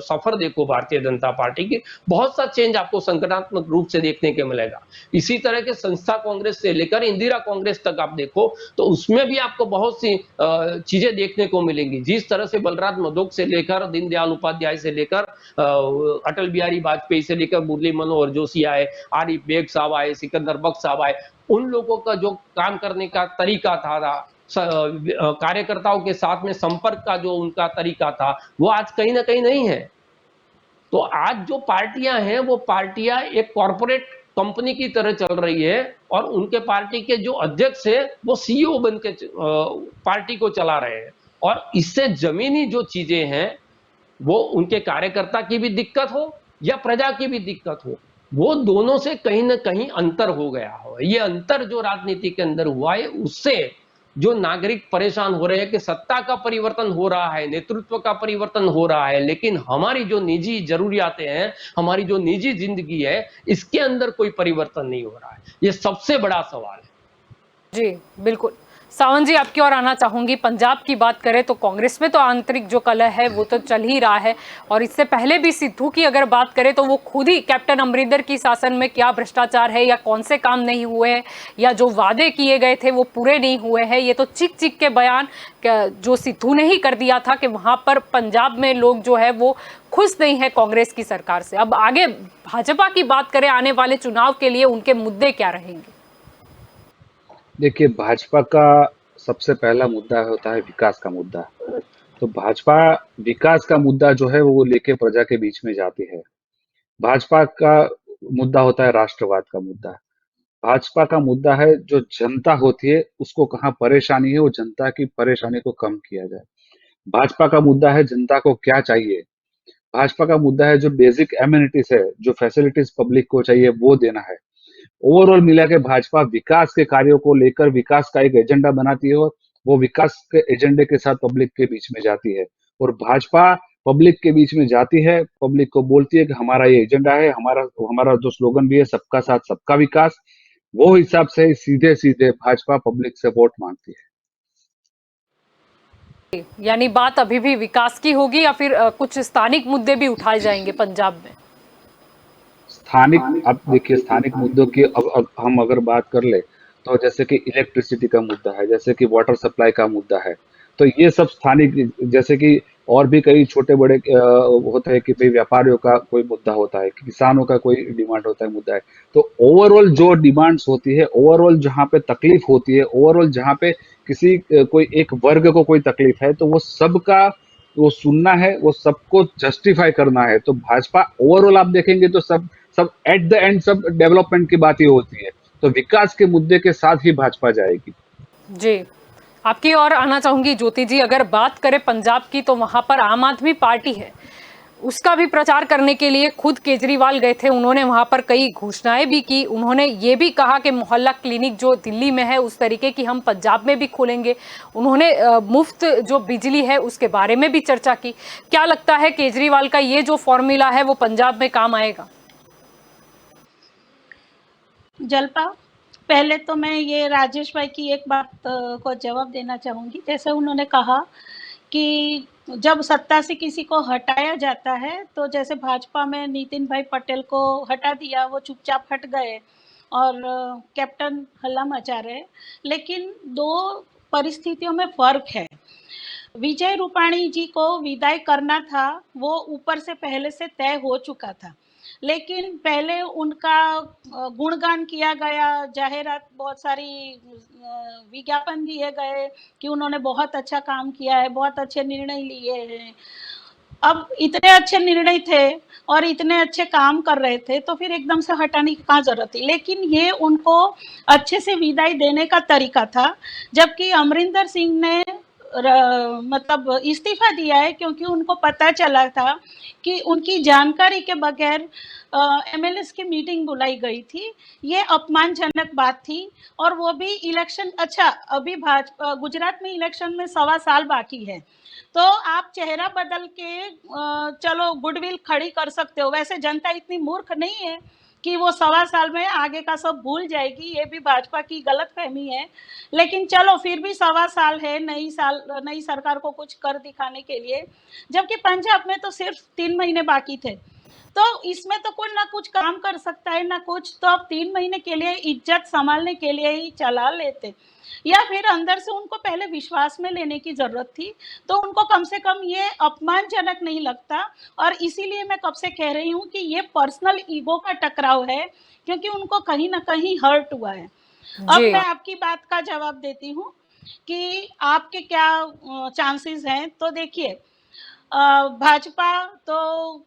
सफर देखो भारतीय जनता पार्टी की, बहुत सा चेंज आपको संगठनात्मक रूप से देखने को मिलेगा। इसी तरह के संस्था कांग्रेस से लेकर इंदिरा कांग्रेस तक आप देखो, तो उसमें भी आपको बहुत सी चीजें देखने को मिलेंगी। जिस तरह से बलराज मधोक से लेकर दीनदयाल उपाध्याय से लेकर अटल बिहारी वाजपेयी से लेकर मुरली मनोहर जोशी आए, आरिफ बेग साहब आए, सिकंदर बख्श साहब आए, उन लोगों का जो काम करने का तरीका था, कार्यकर्ताओं के साथ में संपर्क का जो उनका तरीका था, वो आज कहीं ना कहीं नहीं है। तो आज जो पार्टियां हैं, वो पार्टियां एक कॉरपोरेट कंपनी की तरह चल रही है, और उनके पार्टी के जो अध्यक्ष है वो सीईओ बन के पार्टी को चला रहे हैं। और इससे जमीनी जो चीजें हैं, वो उनके कार्यकर्ता की भी दिक्कत हो या प्रजा की भी दिक्कत हो, वो दोनों से कहीं ना कहीं अंतर हो गया हो। ये अंतर जो राजनीति के अंदर हुआ है, उससे जो नागरिक परेशान हो रहे हैं कि सत्ता का परिवर्तन हो रहा है, नेतृत्व का परिवर्तन हो रहा है, लेकिन हमारी जो निजी जरूरियातें हैं, हमारी जो निजी जिंदगी है, इसके अंदर कोई परिवर्तन नहीं हो रहा है। ये सबसे बड़ा सवाल है। जी बिल्कुल। सावंत जी, आपकी ओर आना चाहूंगी। पंजाब की बात करें तो कांग्रेस में तो आंतरिक जो कलह है वो तो चल ही रहा है, और इससे पहले भी सिद्धू की अगर बात करें तो वो खुद ही कैप्टन अमरिंदर की शासन में क्या भ्रष्टाचार है या कौन से काम नहीं हुए हैं या जो वादे किए गए थे वो पूरे नहीं हुए हैं, ये तो चिक चिक के बयान जो सिद्धू ने ही कर दिया था कि वहां पर पंजाब में लोग जो है वो खुश नहीं है कांग्रेस की सरकार से। अब आगे भाजपा की बात करें, आने वाले चुनाव के लिए उनके मुद्दे क्या रहेंगे? देखिए, भाजपा का सबसे पहला मुद्दा होता है विकास का मुद्दा। तो भाजपा विकास का मुद्दा जो है वो लेके प्रजा के बीच में जाती है। भाजपा का मुद्दा होता है राष्ट्रवाद का मुद्दा। भाजपा का मुद्दा है जो जनता होती है उसको कहाँ परेशानी है, वो जनता की परेशानी को कम किया जाए। भाजपा का मुद्दा है जनता को क्या चाहिए। भाजपा का मुद्दा है जो बेसिक एमिनिटीज है, जो फैसिलिटीज पब्लिक को चाहिए वो देना है। ओवरऑल मिला के भाजपा विकास के कार्यों को लेकर विकास का एक एजेंडा बनाती है, और वो विकास के एजेंडे के साथ पब्लिक के बीच में जाती है। और भाजपा पब्लिक के बीच में जाती है, पब्लिक को बोलती है कि हमारा ये एजेंडा है, हमारा हमारा जो स्लोगन भी है सबका साथ सबका विकास, वो हिसाब से सीधे सीधे भाजपा पब्लिक से वोट मांगती है। यानी बात अभी भी विकास की होगी या फिर कुछ स्थानिक मुद्दे भी उठाए जाएंगे पंजाब में? स्थानिक, अब देखिए स्थानिक मुद्दों की अब हम अगर बात कर ले, तो जैसे कि इलेक्ट्रिसिटी का मुद्दा है, जैसे कि वाटर सप्लाई का मुद्दा है, तो ये सब स्थानिक, जैसे कि और भी कई छोटे बड़े होते हैं कि भाई व्यापारियों का कोई मुद्दा होता है, किसानों का कोई डिमांड होता है, मुद्दा है। तो ओवरऑल जो डिमांड्स होती है, ओवरऑल जहाँ पे तकलीफ होती है, ओवरऑल जहाँ पे किसी कोई एक वर्ग को कोई तकलीफ है, तो वो सबका वो सुनना है, वो सबको जस्टिफाई करना है। तो भाजपा ओवरऑल आप देखेंगे तो सब सब एट द एंड सब डेवलपमेंट की बात ही होती है। तो विकास के मुद्दे के साथ ही भाजपा जाएगी। जी, आपकी ओर आना चाहूंगी ज्योति जी। अगर बात करें पंजाब की तो वहां पर आम आदमी पार्टी है, उसका भी प्रचार करने के लिए खुद केजरीवाल गए थे। उन्होंने वहां पर कई घोषणाएं भी की। उन्होंने ये भी कहा कि मोहल्ला क्लिनिक जो दिल्ली में है उस तरीके की हम पंजाब में भी खोलेंगे। उन्होंने मुफ्त जो बिजली है उसके बारे में भी चर्चा की। क्या लगता है केजरीवाल का ये जो फॉर्मूला है वो पंजाब में काम आएगा? जल्पा, पहले तो मैं ये राजेश भाई की एक बात को जवाब देना चाहूँगी। जैसे उन्होंने कहा कि जब सत्ता से किसी को हटाया जाता है, तो जैसे भाजपा में नितिन भाई पटेल को हटा दिया, वो चुपचाप हट गए और कैप्टन हल्ला मचा रहे। लेकिन 2 परिस्थितियों में फ़र्क है। विजय रूपाणी जी को विदाई करना था, वो ऊपर से पहले से तय हो चुका था। लेकिन पहले उनका गुणगान किया गया, जाहिरात बहुत सारी विज्ञापन दिए गए कि उन्होंने बहुत अच्छा काम किया है, बहुत अच्छे निर्णय लिए हैं। अब इतने अच्छे निर्णय थे और इतने अच्छे काम कर रहे थे, तो फिर एकदम से हटाने की कहाँ जरूरत थी। लेकिन ये उनको अच्छे से विदाई देने का तरीका था, जबकि अमरिंदर सिंह ने मतलब इस्तीफा दिया है, क्योंकि उनको पता चला था कि उनकी जानकारी के बगैर एमएलएस की मीटिंग बुलाई गई थी। ये अपमानजनक बात थी, और वो भी इलेक्शन, अच्छा अभी भाजपा गुजरात में इलेक्शन में 1.25 साल बाकी है, तो आप चेहरा बदल के चलो गुडविल खड़ी कर सकते हो। वैसे जनता इतनी मूर्ख नहीं है कि वो 1.25 साल में आगे का सब भूल जाएगी, ये भी भाजपा की गलतफहमी है। लेकिन चलो फिर भी 1.25 साल है नई सरकार को कुछ कर दिखाने के लिए, जबकि पंजाब में तो सिर्फ 3 महीने बाकी थे। तो इसमें तो कोई ना कुछ काम कर सकता है ना कुछ, तो अब 3 महीने के लिए इज्जत संभालने के लिए ही चला लेते, या फिर अंदर से उनको पहले विश्वास में लेने की जरूरत थी, तो उनको कम से कम ये अपमानजनक नहीं लगता। और इसीलिए मैं कब से कह रही हूँ कि ये पर्सनल ईगो का टकराव है, क्योंकि उनको कहीं ना कहीं हर्ट हुआ है। अब जी मैं आपकी बात का जवाब देती हूँ कि आपके क्या चांसेस हैं। तो देखिए, भाजपा तो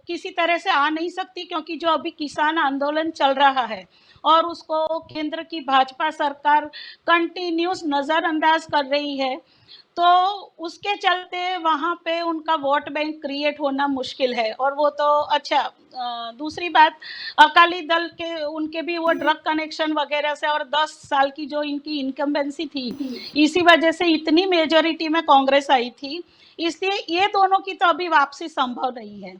किसी तरह से आ नहीं सकती, क्योंकि जो अभी किसान आंदोलन चल रहा है और उसको केंद्र की भाजपा सरकार कंटिन्यूस नज़रअंदाज कर रही है, तो उसके चलते वहाँ पे उनका वोट बैंक क्रिएट होना मुश्किल है। और वो तो अच्छा, दूसरी बात, अकाली दल के उनके भी वो ड्रग कनेक्शन वगैरह से, और 10 साल की जो इनकी इनकम्बेंसी थी, इसी वजह से इतनी मेजोरिटी में कांग्रेस आई थी, इसलिए ये दोनों की तो अभी वापसी संभव नहीं है।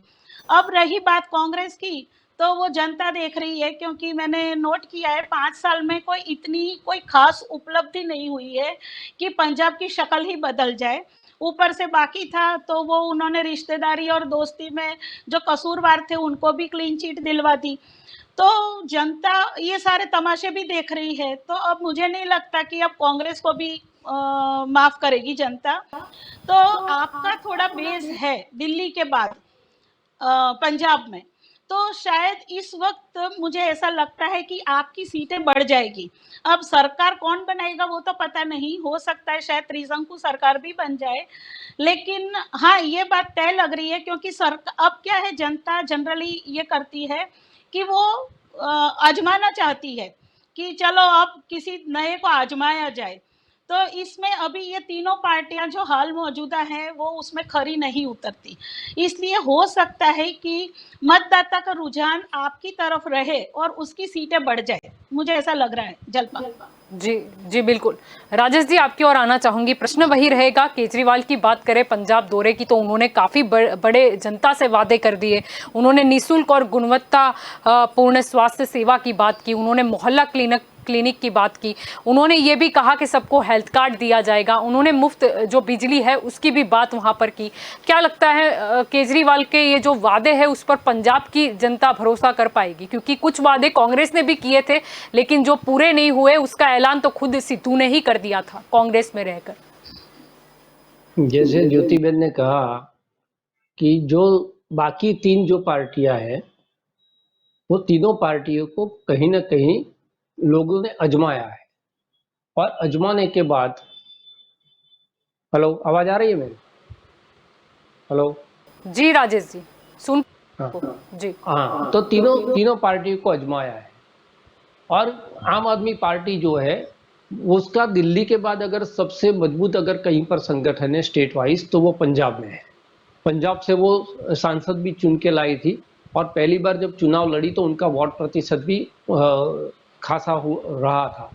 अब रही बात कांग्रेस की, तो वो जनता देख रही है, क्योंकि मैंने नोट किया है 5 साल में कोई खास उपलब्धि नहीं हुई है कि पंजाब की शक्ल ही बदल जाए। ऊपर से बाकी था तो वो उन्होंने रिश्तेदारी और दोस्ती में जो कसूरवार थे उनको भी क्लीन चिट दिलवा दी। तो जनता ये सारे तमाशे भी देख रही है, तो अब मुझे नहीं लगता कि अब कांग्रेस को भी माफ करेगी जनता। तो आपका थोड़ा बेस है दिल्ली के बाद पंजाब में, तो शायद इस वक्त मुझे ऐसा लगता है कि आपकी सीटें बढ़ जाएगी। अब सरकार कौन बनाएगा वो तो पता नहीं, हो सकता है शायद त्रिशंकु सरकार भी बन जाए, लेकिन हाँ ये बात तय लग रही है, क्योंकि सरकार अब क्या है, जनता जनरली ये करती है कि वो आजमाना चाहती है कि चलो अब किसी नए को आजमाया जाए। तो इसमें अभी ये तीनों पार्टियां जो हाल मौजूदा हैं वो उसमें खरी नहीं उतरती, इसलिए हो सकता है कि मतदाता का रुझान आपकी तरफ रहे और उसकी सीटें बढ़ जाए, मुझे ऐसा लग रहा है। जल्पा जी जी बिल्कुल। राजेश जी, आपकी ओर आना चाहूंगी। प्रश्न वही रहेगा, केजरीवाल की बात करें पंजाब दौरे की, तो उन्होंने काफ़ी बड़े जनता से वादे कर दिए। उन्होंने निःशुल्क और गुणवत्ता पूर्ण स्वास्थ्य सेवा की बात की, उन्होंने मोहल्ला क्लिनिक की बात की, उन्होंने ये भी कहा कि सबको हेल्थ कार्ड दिया जाएगा, उन्होंने मुफ्त जो बिजली है उसकी भी बात वहाँ पर की। क्या लगता है केजरीवाल के ये जो वादे हैं उस पर पंजाब की जनता भरोसा कर पाएगी? क्योंकि कुछ वादे कांग्रेस ने भी किए थे, लेकिन जो पूरे नहीं हुए उसका ऐलान तो खुद सिद्धू ने ही कर दिया था कांग्रेस में रहकर। जैसे ज्योतिबेन ने कहा कि जो बाकी 3 जो पार्टियां हैं, वो तीनों पार्टियों को कहीं ना कहीं लोगों ने आजमाया है, और आजमाने के बाद, हेलो आवाज आ रही है मेरी? हेलो जी राजेश जी, सुन। हाँ जी हाँ, तो तीनों पार्टियों को आजमाया है। और आम आदमी पार्टी जो है उसका दिल्ली के बाद अगर सबसे मजबूत अगर कहीं पर संगठन है स्टेट वाइज, तो वो पंजाब में है। पंजाब से वो सांसद भी चुन के लाई थी, और पहली बार जब चुनाव लड़ी तो उनका वोट प्रतिशत भी खासा रहा था,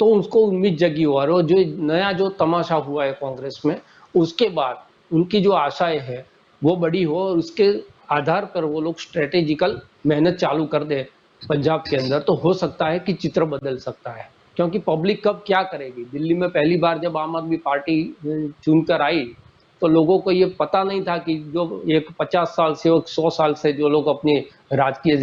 तो उसको उम्मीद जगी हुआ। और जो नया जो तमाशा हुआ है कांग्रेस में, उसके बाद उनकी जो आशाएं है वो बड़ी हो, और उसके आधार पर वो लोग स्ट्रेटेजिकल मेहनत चालू कर दे पंजाब के अंदर, तो हो सकता है कि चित्र बदल सकता है। क्योंकि पब्लिक कब क्या करेगी, दिल्ली में पहली बार जब आम आदमी पार्टी चुनकर आई तो लोगों को ये पता नहीं था कि जो एक 50 साल से 100 साल से जो लोग अपनी राजकीय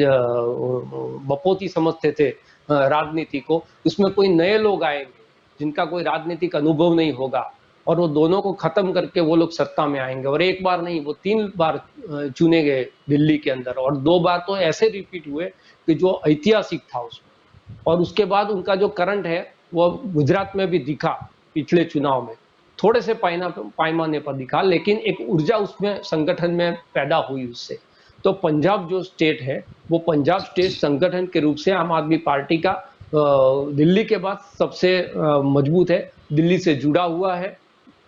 बपोती समझते थे राजनीति को, उसमें कोई नए लोग आएंगे जिनका कोई राजनीतिक अनुभव नहीं होगा, और वो दोनों को खत्म करके वो लोग सत्ता में आएंगे। और एक बार नहीं, वो 3 बार चुने गए दिल्ली के अंदर, और 2 बार तो ऐसे रिपीट हुए कि जो ऐतिहासिक था उसमें। और उसके बाद उनका जो करंट है वो गुजरात में भी दिखा पिछले चुनाव में, थोड़े से पैमाने पर दिखा, लेकिन एक ऊर्जा उसमें संगठन में पैदा हुई उससे। तो पंजाब जो स्टेट है, वो पंजाब स्टेट संगठन के रूप से आम आदमी पार्टी का दिल्ली के बाद सबसे मजबूत है, दिल्ली से जुड़ा हुआ है।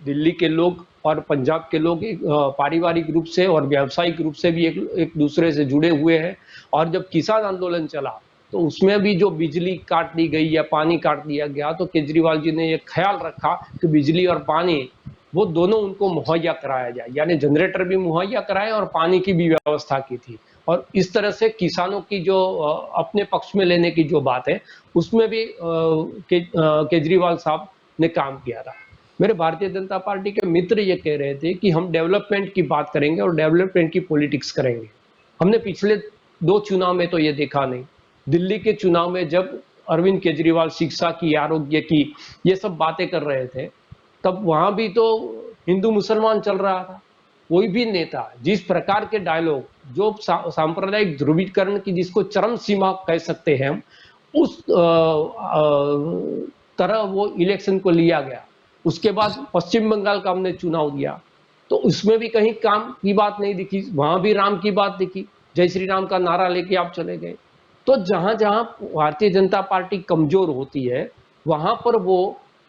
दिल्ली के लोग और पंजाब के लोग पारिवारिक रूप से और व्यावसायिक रूप से भी एक दूसरे से जुड़े हुए हैं। और जब किसान आंदोलन चला तो उसमें भी जो बिजली काट दी गई या पानी काट दिया गया, तो केजरीवाल जी ने ये ख्याल रखा कि बिजली और पानी वो दोनों उनको मुहैया कराया जाए, यानी जनरेटर भी मुहैया कराए और पानी की भी व्यवस्था की थी। और इस तरह से किसानों की जो अपने पक्ष में लेने की जो बात है, उसमें भी केजरीवाल साहब ने काम किया था। मेरे भारतीय जनता पार्टी के मित्र ये कह रहे थे कि हम डेवलपमेंट की बात करेंगे और डेवलपमेंट की पॉलिटिक्स करेंगे। हमने पिछले 2 चुनाव में तो ये देखा नहीं। दिल्ली के चुनाव में जब अरविंद केजरीवाल शिक्षा की, आरोग्य की, ये सब बातें कर रहे थे, तब वहां भी तो हिंदू मुसलमान चल रहा था। कोई भी नेता जिस प्रकार के डायलॉग, जो सांप्रदायिक ध्रुवीकरण की जिसको चरम सीमा कह सकते हैं हम, उस तरह वो इलेक्शन को लिया गया। उसके बाद पश्चिम बंगाल का हमने चुनाव दिया, तो उसमें भी कहीं काम की बात नहीं दिखी, वहां भी राम की बात दिखी, जय श्री राम का नारा लेके आप चले गए। तो जहां जहां भारतीय जनता पार्टी कमजोर होती है, वहां पर वो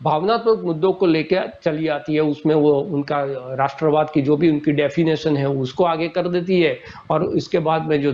भावनात्मक मुद्दों को लेकर चली आती है, उसमें वो उनका राष्ट्रवाद की जो भी उनकी डेफिनेशन है उसको आगे कर देती है, और इसके बाद में जो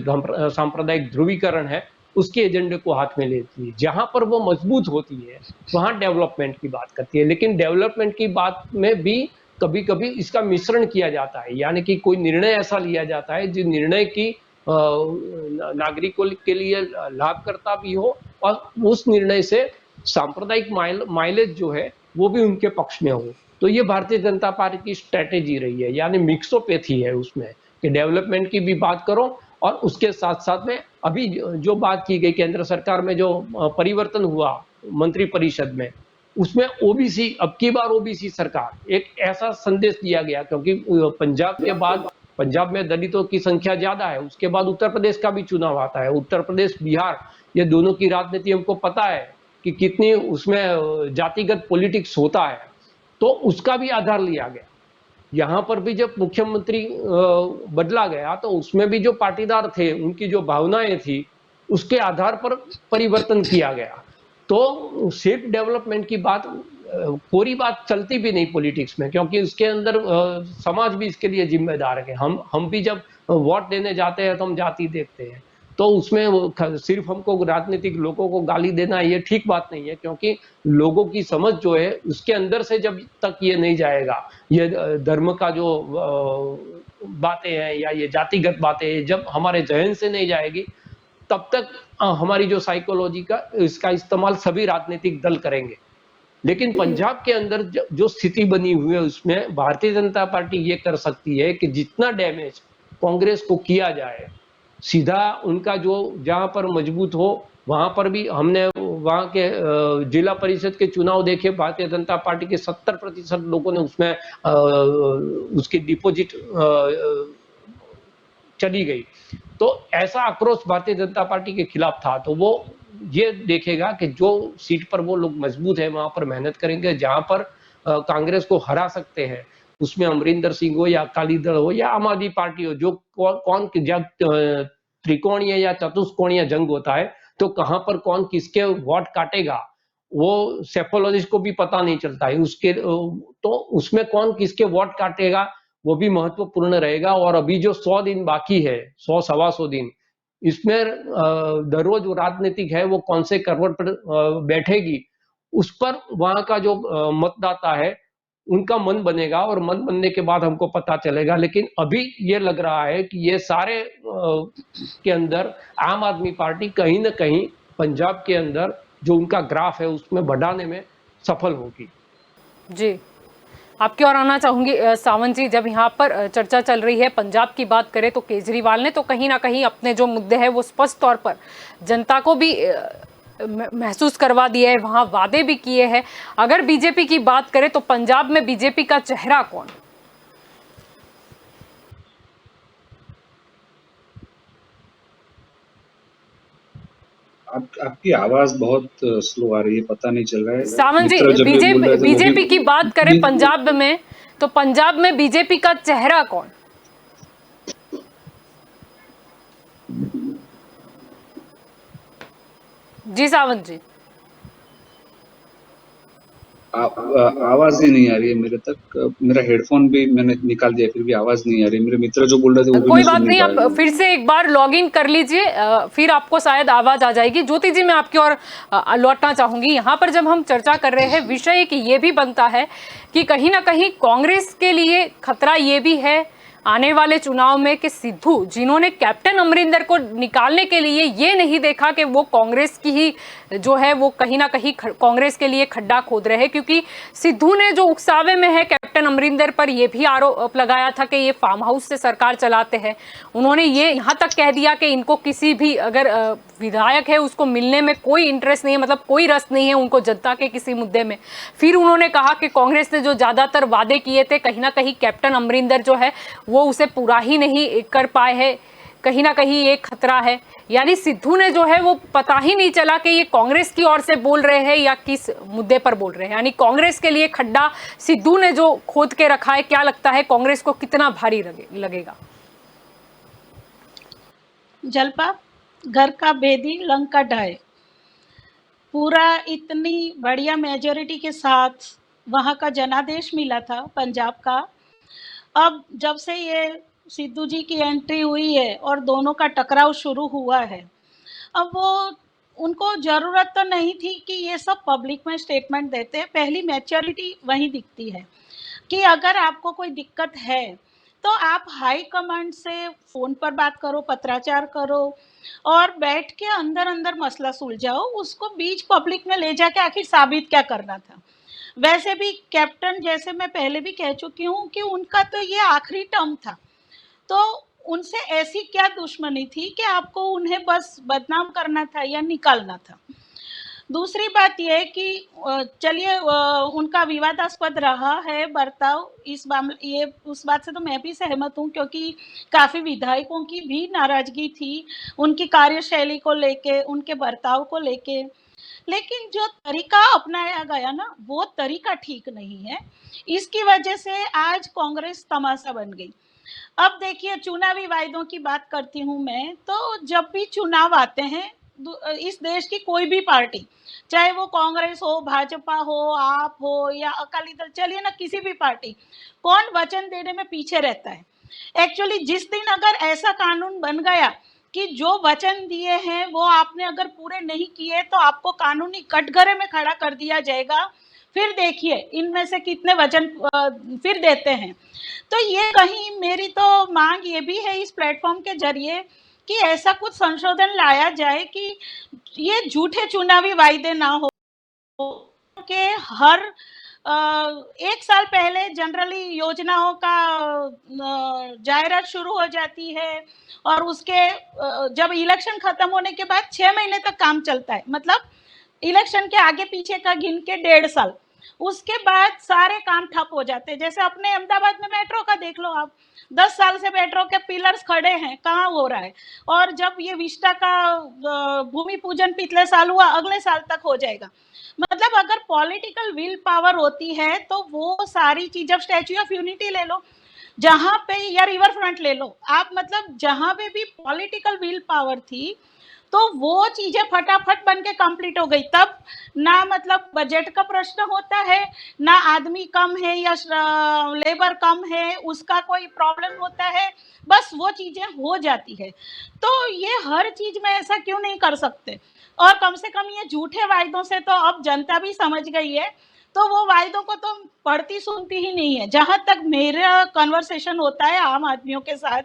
सांप्रदायिक ध्रुवीकरण है उसके एजेंडे को हाथ में लेती है। जहां पर वो मजबूत होती है वहां डेवलपमेंट की बात करती है, लेकिन डेवलपमेंट की बात में भी कभी कभी इसका मिश्रण किया जाता है, यानी कि कोई निर्णय ऐसा लिया जाता है जो निर्णय की नागरिकों के लिए लाभकर्ता भी हो, और उस निर्णय से सांप्रदायिक माइलेज जो है वो भी उनके पक्ष में हो। तो ये भारतीय जनता पार्टी की स्ट्रेटेजी रही है, यानी मिक्सोपैथी है उसमें, कि डेवलपमेंट की भी बात करो और उसके साथ साथ में अभी जो बात की गई केंद्र सरकार में जो परिवर्तन हुआ मंत्रिपरिषद में, उसमें ओबीसी, अब की बार ओबीसी सरकार, एक ऐसा संदेश दिया गया, क्योंकि पंजाब के बाद, पंजाब में दलितों की संख्या ज्यादा है, उसके बाद उत्तर प्रदेश का भी चुनाव आता है। उत्तर प्रदेश, बिहार, ये दोनों की राजनीति हमको पता है कि कितनी उसमें जातिगत पॉलिटिक्स होता है, तो उसका भी आधार लिया गया। यहाँ पर भी जब मुख्यमंत्री बदला गया तो उसमें भी जो पाटीदार थे, उनकी जो भावनाएं थी, उसके आधार पर परिवर्तन किया गया। तो सिर्फ डेवलपमेंट की बात, पूरी बात चलती भी नहीं पॉलिटिक्स में, क्योंकि उसके अंदर समाज भी इसके लिए जिम्मेदार है। हम भी जब वोट देने जाते हैं तो हम जाति देखते हैं, तो उसमें सिर्फ हमको राजनीतिक लोगों को गाली देना ये ठीक बात नहीं है, क्योंकि लोगों की समझ जो है उसके अंदर से जब तक ये नहीं जाएगा, ये धर्म का जो बातें हैं या ये जातिगत बातें हैं, जब हमारे जहन से नहीं जाएगी, तब तक हमारी जो साइकोलॉजी का इसका इस्तेमाल सभी राजनीतिक दल करेंगे। लेकिन पंजाब के अंदर जो स्थिति बनी हुई है, उसमें भारतीय जनता पार्टी ये कर सकती है कि जितना डैमेज कांग्रेस को किया जाए, सीधा उनका जो जहां पर मजबूत हो वहां पर भी, हमने वहां के जिला परिषद के चुनाव देखे, भारतीय जनता पार्टी के 70% लोगों ने उसमें उसकी डिपॉजिट चली गई। तो ऐसा आक्रोश भारतीय जनता पार्टी के खिलाफ था, तो वो ये देखेगा कि जो सीट पर वो लोग मजबूत है वहां पर मेहनत करेंगे, जहां पर कांग्रेस को हरा सकते हैं, उसमें अमरिंदर सिंह हो या अकाली दल हो या आम आदमी पार्टी हो, जो कौन जब त्रिकोणीय या चतुष्कोणीय जंग होता है तो कहां पर कौन किसके वोट काटेगा वो सेफोलॉजिस्ट को भी पता नहीं चलता है, उसके तो उसमें कौन किसके वोट काटेगा वो भी महत्वपूर्ण रहेगा। और अभी जो 100 दिन बाकी है, 100 सवा 100 दिन, इसमें दररोज जो राजनीतिक है वो कौन से करवट पर बैठेगी, उस पर वहां का जो मतदाता है उनका मन बनेगा, और मन बनने के बाद हमको पता चलेगा। लेकिन अभी ये लग रहा है कि ये सारे के अंदर आम आदमी पार्टी कहीं ना कहीं पंजाब के अंदर जो उनका ग्राफ है उसमें बढ़ाने में सफल होगी। जी, आपकी ओर आना चाहूंगी सावंत जी। जब यहाँ पर चर्चा चल रही है पंजाब की बात करें, तो केजरीवाल ने तो कहीं ना कहीं अपने जो मुद्दे हैं वो स्पष्ट तौर पर जनता को भी महसूस करवा दिया है, वहां वादे भी किए हैं। अगर बीजेपी की बात करें तो पंजाब में बीजेपी का चेहरा कौन? आपकी आवाज बहुत स्लो आ रही है, पता नहीं चल रहा है। सावंत जी, मित्र जब भी बोल रहे थे वो बीजेपी की बात करें भी पंजाब में, तो पंजाब में बीजेपी का चेहरा कौन? जी सावंत जी, आवाज ही नहीं आ रही है मेरे तक। मेरा हेडफोन भी मैंने निकाल दिया, फिर भी आवाज नहीं आ रही। मेरे मित्र जो बोल रहे थे वो भी कोई मैं बात सुन नहीं, नहीं आप पाया हूँ। फिर से एक बार लॉग इन कर लीजिए, फिर आपको शायद आवाज आ जाएगी। ज्योति जी, मैं आपकी ओर लौटना चाहूंगी। यहाँ पर जब हम चर्चा कर रहे हैं, विषय कि ये भी बनता है कि कहीं ना कहीं कांग्रेस के लिए खतरा ये भी है आने वाले चुनाव में कि सिद्धू, जिन्होंने कैप्टन अमरिंदर को निकालने के लिए ये नहीं देखा कि वो कांग्रेस की ही जो है वो कहीं ना कहीं कांग्रेस के लिए खड्डा खोद रहे हैं, क्योंकि सिद्धू ने जो उकसावे में है कैप्टन अमरिंदर पर यह भी आरोप लगाया था कि ये फार्म हाउस से सरकार चलाते हैं। उन्होंने ये यहाँ तक कह दिया कि इनको किसी भी अगर विधायक है उसको मिलने में कोई इंटरेस्ट नहीं है, मतलब कोई रस नहीं है उनको जनता के किसी मुद्दे में। फिर उन्होंने कहा कि कांग्रेस ने जो ज्यादातर वादे किए थे कहीं ना कहीं कैप्टन अमरिंदर जो है वो उसे पूरा ही नहीं कर पाए हैं, कहीं ना कहीं एक खतरा है। यानी सिद्धू ने जो है वो पता ही नहीं चला कि ये कांग्रेस की ओर से बोल रहे हैं या किस मुद्दे पर बोल रहे हैं। यानी कांग्रेस के लिए खड्डा सिद्धू ने जो खोद के रखा है, क्या लगता है कांग्रेस को कितना भारी लगेगा? जलपा, घर का भेदी लंका ढाए, पूरा इतनी बढ़िया मेजोरिटी के साथ वहाँ का जनादेश मिला था पंजाब का। अब जब से ये सिद्धू जी की एंट्री हुई है और दोनों का टकराव शुरू हुआ है, अब वो उनको ज़रूरत तो नहीं थी कि ये सब पब्लिक में स्टेटमेंट देते हैं। पहली मैच्योरिटी वहीं दिखती है कि अगर आपको कोई दिक्कत है तो आप हाई कमांड से फ़ोन पर बात करो, पत्राचार करो और बैठ के अंदर अंदर मसला सुलझाओ। उसको बीच पब्लिक में ले जाके आखिर साबित क्या करना था? वैसे भी कैप्टन, जैसे मैं पहले भी कह चुकी हूँ कि उनका तो ये आखिरी टर्म था, तो उनसे ऐसी क्या दुश्मनी थी कि आपको उन्हें बस बदनाम करना था या निकालना था? दूसरी बात यह है कि चलिए उनका विवादास्पद रहा है बर्ताव, इस मामले ये उस बात से तो मैं भी सहमत हूँ, क्योंकि काफ़ी विधायकों की भी नाराज़गी थी उनकी कार्यशैली को लेके, उनके बर्ताव को लेके। लेकिन जो तरीका अपनाया गया ना, वो तरीका ठीक नहीं है। इसकी वजह से आज कांग्रेस तमाशा बन गई। अब देखिए, चुनावी वायदों की बात करती हूँ मैं, तो जब भी चुनाव आते हैं इस देश की कोई भी पार्टी, चाहे वो कांग्रेस हो, भाजपा हो, आप हो या अकाली दल, चलिए ना किसी भी पार्टी, कौन वचन देने में पीछे रहता है? एक्चुअली जिस दिन अगर ऐसा कानून बन गया कि जो वचन दिए हैं वो आपने अगर पूरे नहीं किए तो आपको कानूनी कटघरे में खड़ा कर दिया जाएगा। फिर देखिए इनमें से कितने वचन फिर देते हैं। तो ये कहीं मेरी तो मांग ये भी है इस प्लेटफॉर्म के जरिए कि ऐसा कुछ संशोधन लाया जाए कि ये झूठे चुनावी वायदे ना हो के हर एक साल पहले जनरली योजनाओं का जायरात शुरू हो जाती है और उसके जब इलेक्शन खत्म होने के बाद 6 महीने तक काम चलता है, मतलब इलेक्शन के आगे पीछे का गिन के 1.5 साल, उसके बाद सारे काम ठप हो जाते हैं। जैसे अपने अहमदाबाद में मेट्रो का देख लो आप, 10 साल से मेट्रो के पिलर्स खड़े हैं, कहाँ हो रहा है? और जब ये विस्टा का भूमि पूजन पिछले साल हुआ, अगले साल तक हो जाएगा। मतलब अगर पॉलिटिकल विल पावर होती है तो वो सारी चीज, अब स्टैच्यू ऑफ यूनिटी ले लो, जहां पे, या रिवर फ्रंट ले लो आप, मतलब जहां पे भी पॉलिटिकल विल पावर थी तो वो चीजें फटाफट बन के कंप्लीट हो गई। तब ना मतलब बजट का प्रश्न होता है, ना आदमी कम है या लेबर कम है उसका कोई प्रॉब्लम होता है, बस वो चीजें हो जाती है। तो ये हर चीज में ऐसा क्यों नहीं कर सकते? और कम से कम ये झूठे वायदों से तो अब जनता भी समझ गई है, तो वो वायदों को तो पढ़ती सुनती ही नहीं है। जहां तक मेरा कन्वर्सेशन होता है आम आदमियों के साथ,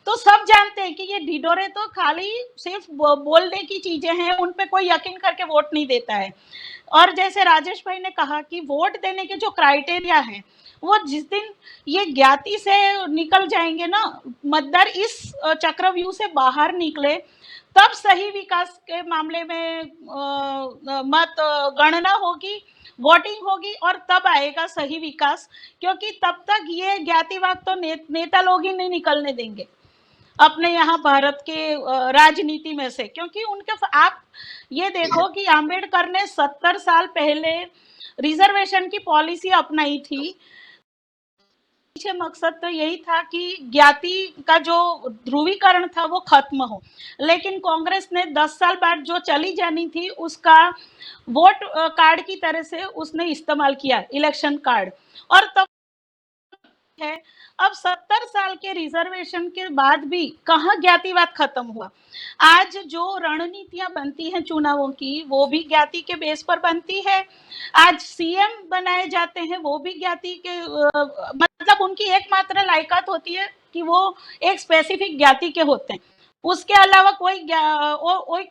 तो सब जानते हैं कि ये ढिढोरे तो खाली सिर्फ बोलने की चीजें हैं, उन पे कोई यकीन करके वोट नहीं देता है। और जैसे राजेश भाई ने कहा कि वोट देने के जो क्राइटेरिया हैं, वो जिस दिन ये ज्ञाति से निकल जाएंगे ना, मतदार इस चक्रव्यूह से बाहर निकले, तब सही विकास के मामले में मत गणना होगी, वोटिंग होगी और तब आएगा सही विकास, क्योंकि तब तक ये ज्ञातिवाद तो नेता लोग ही नहीं निकलने देंगे। अपने यहाँ भारत के राजनीति में से, क्योंकि आप ये देखो कि आम्बेडकर ने 70 साल पहले रिजर्वेशन की पॉलिसी अपनाई थी। पीछे मकसद तो यही था कि ज्ञाति का जो ध्रुवीकरण था वो खत्म हो, लेकिन कांग्रेस ने 10 साल बाद जो चली जानी थी उसका वोट कार्ड की तरह से उसने इस्तेमाल किया, इलेक्शन कार्ड। और तब है, अब 70 साल के रिजर्वेशन के बाद भी कहाँ ज्ञातिवाद खत्म हुआ। आज जो रणनीतियां बनती हैं चुनावों की, वो भी ज्ञाति के बेस पर बनती है। आज सीएम बनाए जाते हैं, वो भी ज्ञाति के मतलब उनकी एकमात्र लायकात होती है कि वो एक स्पेसिफिक ज्ञाति के होते हैं, उसके अलावा कोई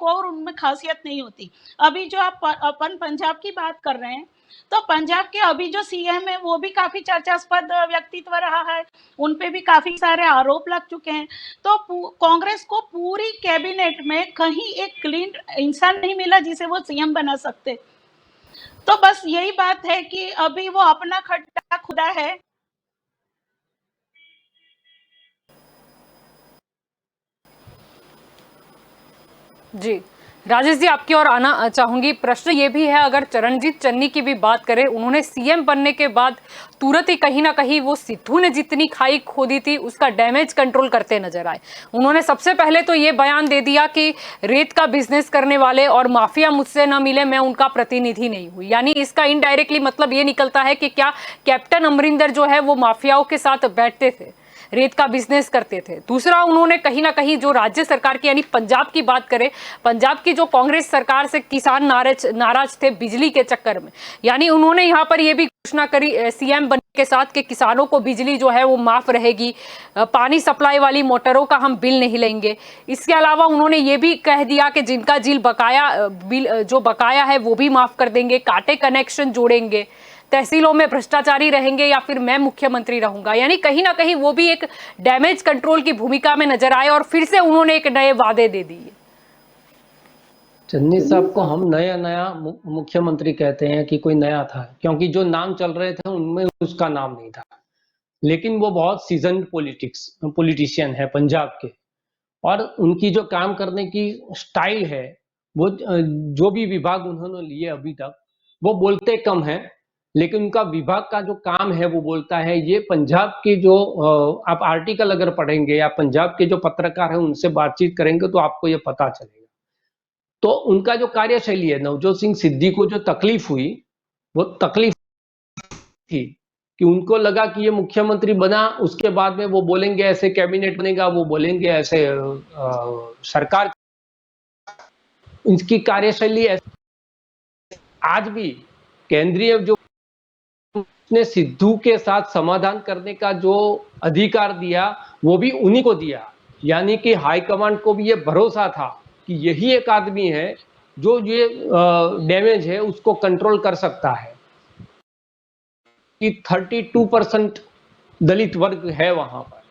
और उनमें खासियत नहीं होती। अभी जो अपन पंजाब की बात कर रहे हैं, तो पंजाब के अभी जो सीएम है वो भी काफी चर्चास्पद व्यक्तित्व रहा है, उन पे भी काफी सारे आरोप लग चुके हैं। तो कांग्रेस को पूरी कैबिनेट में कहीं एक क्लीन इंसान नहीं मिला जिसे वो सीएम बना सकते। तो बस यही बात है कि अभी वो अपना खड्डा खुदा है। जी राजेश जी, आपकी ओर आना चाहूंगी। प्रश्न ये भी है, अगर चरणजीत चन्नी की भी बात करें, उन्होंने सीएम बनने के बाद तुरंत ही कहीं ना कहीं वो सिद्धू ने जितनी खाई खोदी थी उसका डैमेज कंट्रोल करते नजर आए। उन्होंने सबसे पहले तो ये बयान दे दिया कि रेत का बिजनेस करने वाले और माफिया मुझसे न मिले, मैं उनका प्रतिनिधि नहीं हुई। यानी इसका इनडायरेक्टली मतलब ये निकलता है कि क्या कैप्टन अमरिंदर जो है वो माफियाओं के साथ बैठते थे, रेत का बिजनेस करते थे। दूसरा, उन्होंने कहीं ना कहीं जो राज्य सरकार की यानी पंजाब की बात करें, पंजाब की जो कांग्रेस सरकार से किसान नाराज थे बिजली के चक्कर में, यानी उन्होंने यहाँ पर यह भी घोषणा करी सीएम बनने के साथ कि किसानों को बिजली जो है वो माफ रहेगी, पानी सप्लाई वाली मोटरों का हम बिल नहीं लेंगे। इसके अलावा उन्होंने ये भी कह दिया कि जिनका बिल जो बकाया है वो भी माफ कर देंगे, कांटे कनेक्शन जोड़ेंगे, तहसीलों में भ्रष्टाचारी रहेंगे या फिर मैं मुख्यमंत्री रहूंगा। यानी कहीं ना कहीं वो भी एक डैमेज कंट्रोल की भूमिका में नजर आए और फिर से उन्होंने एक नए वादे दे दिए। चन्नी साहब को हम नया मुख्यमंत्री कहते हैं कि कोई नया था, क्योंकि जो नाम चल रहे थे उनमें उसका नाम नहीं था। लेकिन वो बहुत सीजन पॉलिटिशियन है पंजाब के, और उनकी जो काम करने की स्टाइल है, वो जो भी विभाग उन्होंने लिए अभी तक, वो बोलते कम है लेकिन उनका विभाग का जो काम है वो बोलता है। ये पंजाब के जो आप आर्टिकल अगर पढ़ेंगे या पंजाब के जो पत्रकार हैं उनसे बातचीत करेंगे तो आपको ये पता चलेगा। तो उनका जो कार्यशैली है, नवजोत सिंह सिद्धू को जो तकलीफ हुई, वो तकलीफ थी कि उनको लगा कि ये मुख्यमंत्री बना, उसके बाद में वो बोलेंगे ऐसे कैबिनेट बनेगा, वो बोलेंगे ऐसे सरकार, इनकी कार्यशैली आज भी केंद्रीय जो ने सिद्धू के साथ समाधान करने का जो अधिकार दिया वो भी उन्हीं को दिया। यानी कि हाईकमांड को भी ये भरोसा था कि यही एक आदमी है जो ये डैमेज है उसको कंट्रोल कर सकता है। कि 32% दलित वर्ग है वहां पर,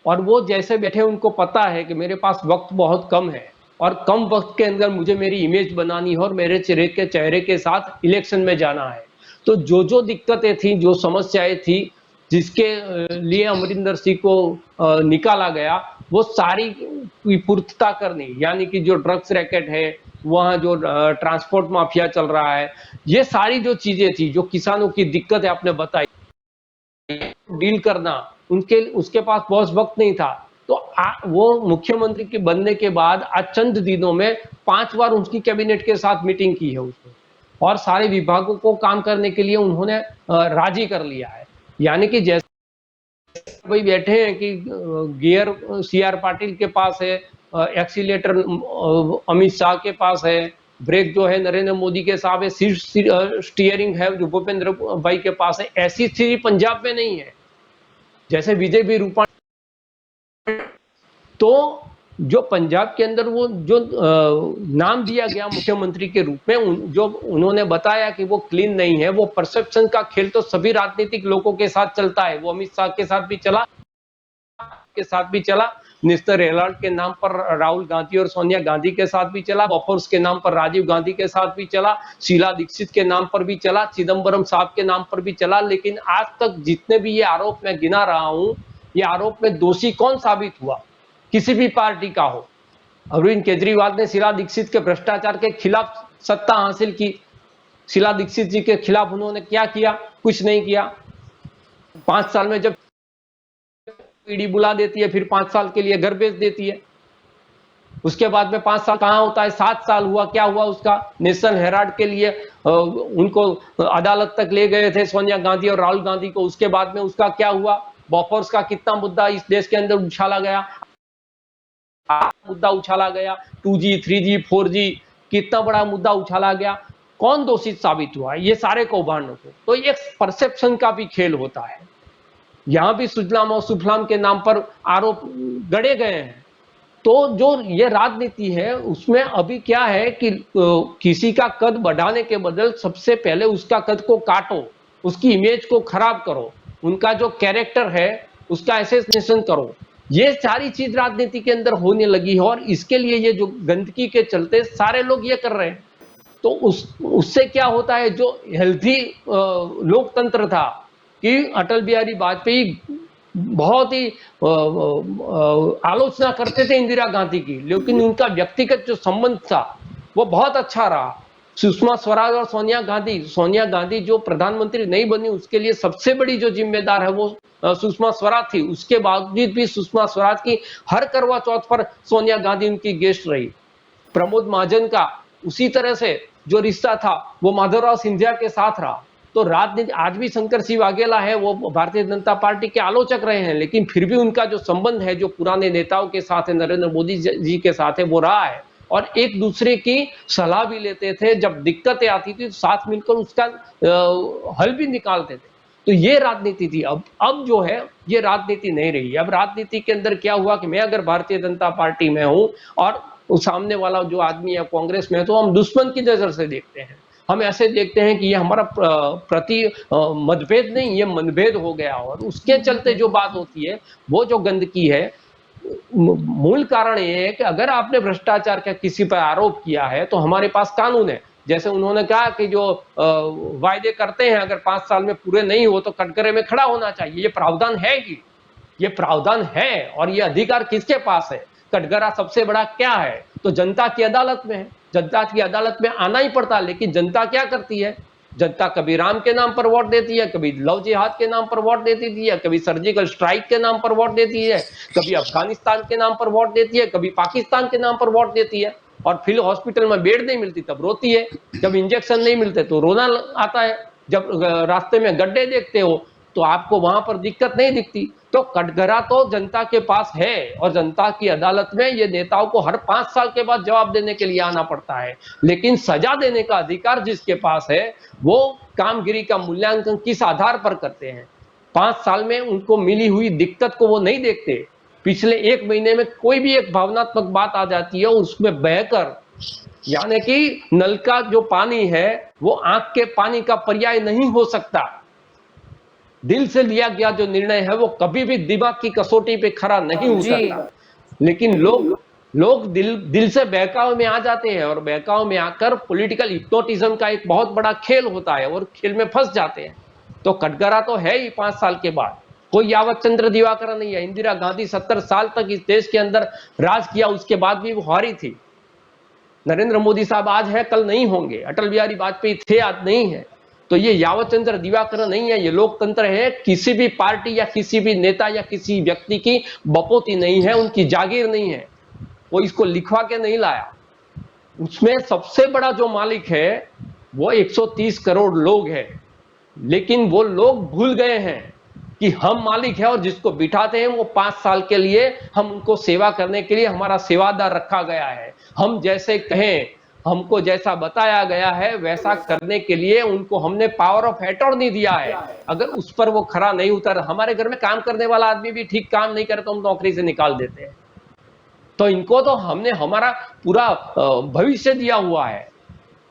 और वो जैसे बैठे उनको पता है कि मेरे पास वक्त बहुत कम है और कम वक्त के अंदर मुझे मेरी इमेज बनानी है और मेरे चेहरे के साथ इलेक्शन में जाना है। तो जो दिक्कतें थी, जो समस्याएं थी, जिसके लिए अमरिंदर सिंह को निकाला गया, वो सारी की पूर्तता करनी, यानी कि जो ड्रग्स रैकेट है, वहाँ जो ट्रांसपोर्ट माफिया चल रहा है, ये सारी जो चीजें थी, जो किसानों की दिक्कत है आपने बताई, डील करना, उसके पास बहुत वक्त नहीं था। तो वो मुख्यमंत्री के बनने के बाद आज चंद दिनों में 5 बार उनकी कैबिनेट के साथ मीटिंग की है उसने, और सारे विभागों को काम करने के लिए उन्होंने राजी कर लिया है। यानी कि जैसे भाई बैठे हैं कि गियर सीआर पाटिल के पास है, एक्सीलेटर अमित शाह के पास है, ब्रेक जो है नरेंद्र मोदी के साथ है, स्टीयरिंग है जो भूपेंद्र भाई के पास है। ऐसी स्थिति पंजाब में नहीं है जैसे बीजेपी रूपाणी। तो जो पंजाब के अंदर वो जो नाम दिया गया मुख्यमंत्री के रूप में, जो उन्होंने बताया कि वो क्लीन नहीं है, वो परसेप्शन का खेल तो सभी राजनीतिक लोगों के साथ चलता है। वो अमित शाह के साथ भी चला, मिस्टर हेलाल्ड के नाम पर राहुल गांधी और सोनिया गांधी के साथ भी चला, बॉफोर्स के नाम पर राजीव गांधी के साथ भी चला, शीला दीक्षित के नाम पर भी चला, चिदम्बरम साहब के नाम पर भी चला। लेकिन आज तक जितने भी ये आरोप मैं गिना रहा हूं, ये आरोप में दोषी कौन साबित हुआ? किसी भी पार्टी का हो। अरविंद केजरीवाल ने शीला दीक्षित के भ्रष्टाचार के खिलाफ सत्ता हासिल की। शीला दीक्षित जी के खिलाफ उन्होंने क्या किया? कुछ नहीं किया। 5 साल में जब ईडी बुला देती है, फिर 5 साल के लिए घर भेज देती है। उसके बाद में 5 साल कहां होता है? 7 साल हुआ। क्या हुआ उसका? नेशनल हेराल्ड के लिए उनको अदालत तक ले गए थे सोनिया गांधी और राहुल गांधी को। उसके बाद में उसका क्या हुआ? बॉफर्स का कितना मुद्दा इस देश के अंदर उछाला गया, 2G, 3G, 4G, कितना बड़ा मुद्दा उछाला गया। कौन दोषी साबित हुआ? ये सारे कौभांडों को। तो एक परसेप्शन का भी खेल होता है। यहां भी सुजलाम और सुफलाम के नाम पर आरोप गढ़े गए हैं। तो जो ये राजनीति है उसमें अभी क्या है कि किसी का कद बढ़ाने के बदल सबसे पहले उसका कद को काटो, उसकी इमेज को खराब करो, उनका जो कैरेक्टर है उसका असैसिनेशन करो। ये सारी चीज राजनीति के अंदर होने लगी है और इसके लिए ये जो गंदगी के चलते सारे लोग ये कर रहे हैं। तो उससे क्या होता है? जो हेल्थी लोकतंत्र था कि अटल बिहारी वाजपेयी बहुत ही आलोचना करते थे इंदिरा गांधी की, लेकिन उनका व्यक्तिगत जो संबंध था वो बहुत अच्छा रहा। सुषमा स्वराज और सोनिया गांधी जो प्रधानमंत्री नहीं बनी उसके लिए सबसे बड़ी जो जिम्मेदार है वो सुषमा स्वराज थी। उसके बावजूद भी सुषमा स्वराज की हर करवा चौथ पर सोनिया गांधी उनकी गेस्ट रही। प्रमोद महाजन का उसी तरह से जो रिश्ता था वो माधवराव सिंधिया के साथ रहा। तो राजनीति आज भी शंकर सिंह वाघेला है, वो भारतीय जनता पार्टी के आलोचक रहे हैं, लेकिन फिर भी उनका जो संबंध है जो पुराने नेताओं के साथ है, नरेंद्र मोदी जी के साथ है, वो रहा है। और एक दूसरे की सलाह भी लेते थे, जब दिक्कतें आती थी तो साथ मिलकर उसका हल भी निकालते थे। तो ये राजनीति थी। अब जो है ये राजनीति नहीं रही। अब राजनीति के अंदर क्या हुआ कि मैं अगर भारतीय जनता पार्टी में हूं और सामने वाला जो आदमी है कांग्रेस में, तो हम दुश्मन की नजर से देखते हैं। हम ऐसे देखते हैं कि ये हमारा प्रति मतभेद नहीं, ये मनभेद हो गया। और उसके चलते जो बात होती है वो जो गंदगी है, मूल कारण ये है कि अगर आपने भ्रष्टाचार का किसी पर आरोप किया है तो हमारे पास कानून है। जैसे उन्होंने कहा कि जो वायदे करते हैं अगर 5 साल में पूरे नहीं हो तो कटघरे में खड़ा होना चाहिए। ये प्रावधान है कि ये प्रावधान है और ये अधिकार किसके पास है? कटघरा सबसे बड़ा क्या है? तो जनता की अदालत में है। जनता की अदालत में आना ही पड़ता है। लेकिन जनता क्या करती है? जनता कभी राम के नाम पर वोट देती है, कभी लव जिहाद के नाम पर वोट देती है, कभी सर्जिकल स्ट्राइक के नाम पर वोट देती है, कभी अफगानिस्तान के नाम पर वोट देती है, कभी पाकिस्तान के नाम पर वोट देती है। और फिर हॉस्पिटल में बेड नहीं मिलती तब रोती है, जब इंजेक्शन नहीं मिलते तो रोना आता है, जब रास्ते में गड्ढे देखते हो तो आपको वहां पर दिक्कत नहीं दिखती। तो कटघरा तो जनता के पास है और जनता की अदालत में ये नेताओं को हर 5 साल के बाद जवाब देने के लिए आना पड़ता है। लेकिन सजा देने का अधिकार जिसके पास है वो कामगिरी का मूल्यांकन किस आधार पर करते हैं? 5 साल में उनको मिली हुई दिक्कत को वो नहीं देखते। पिछले 1 महीने में कोई भी एक भावनात्मक बात आ जाती है उसमें बहकर, यानी कि नल का जो पानी है वो आंख के पानी का पर्याय नहीं हो सकता। दिल से लिया गया जो निर्णय है वो कभी भी दिमाग की कसौटी पे खरा नहीं हो सकता। लेकिन लोग दिल से बहकाव में आ जाते हैं और बहकाव में आकर पॉलिटिकल हिप्नोटिज्म का एक बहुत बड़ा खेल होता है और खेल में फंस जाते हैं। तो कटघरा तो है ही 5 साल के बाद। कोई यावत चंद्र दिवाकर नहीं है। इंदिरा गांधी 70 साल तक इस देश के अंदर राज किया, उसके बाद भी वो हारी थी। नरेंद्र मोदी साहब आज है कल नहीं होंगे, अटल बिहारी वाजपेयी थे आज नहीं है। तो ये यावत चंद्र दिवाकर नहीं है, ये लोकतंत्र है। किसी भी पार्टी या किसी भी नेता या किसी व्यक्ति की बपोती नहीं है, उनकी जागीर नहीं है, वो इसको लिखवा के नहीं लाया। उसमें सबसे बड़ा जो मालिक है वो 130 करोड़ लोग हैं। लेकिन वो लोग भूल गए हैं कि हम मालिक है और जिसको बिठाते हैं वो 5 साल के लिए हम उनको सेवा करने के लिए हमारा सेवादार रखा गया है। हम जैसे कहें, हमको जैसा बताया गया है वैसा करने के लिए उनको हमने पावर ऑफ अटॉर्नी दिया है। अगर उस पर वो खरा नहीं उतर, हमारे घर में काम करने वाला आदमी भी ठीक काम नहीं करे तो हम नौकरी से निकाल देते हैं। तो इनको तो हमने हमारा पूरा भविष्य दिया हुआ है।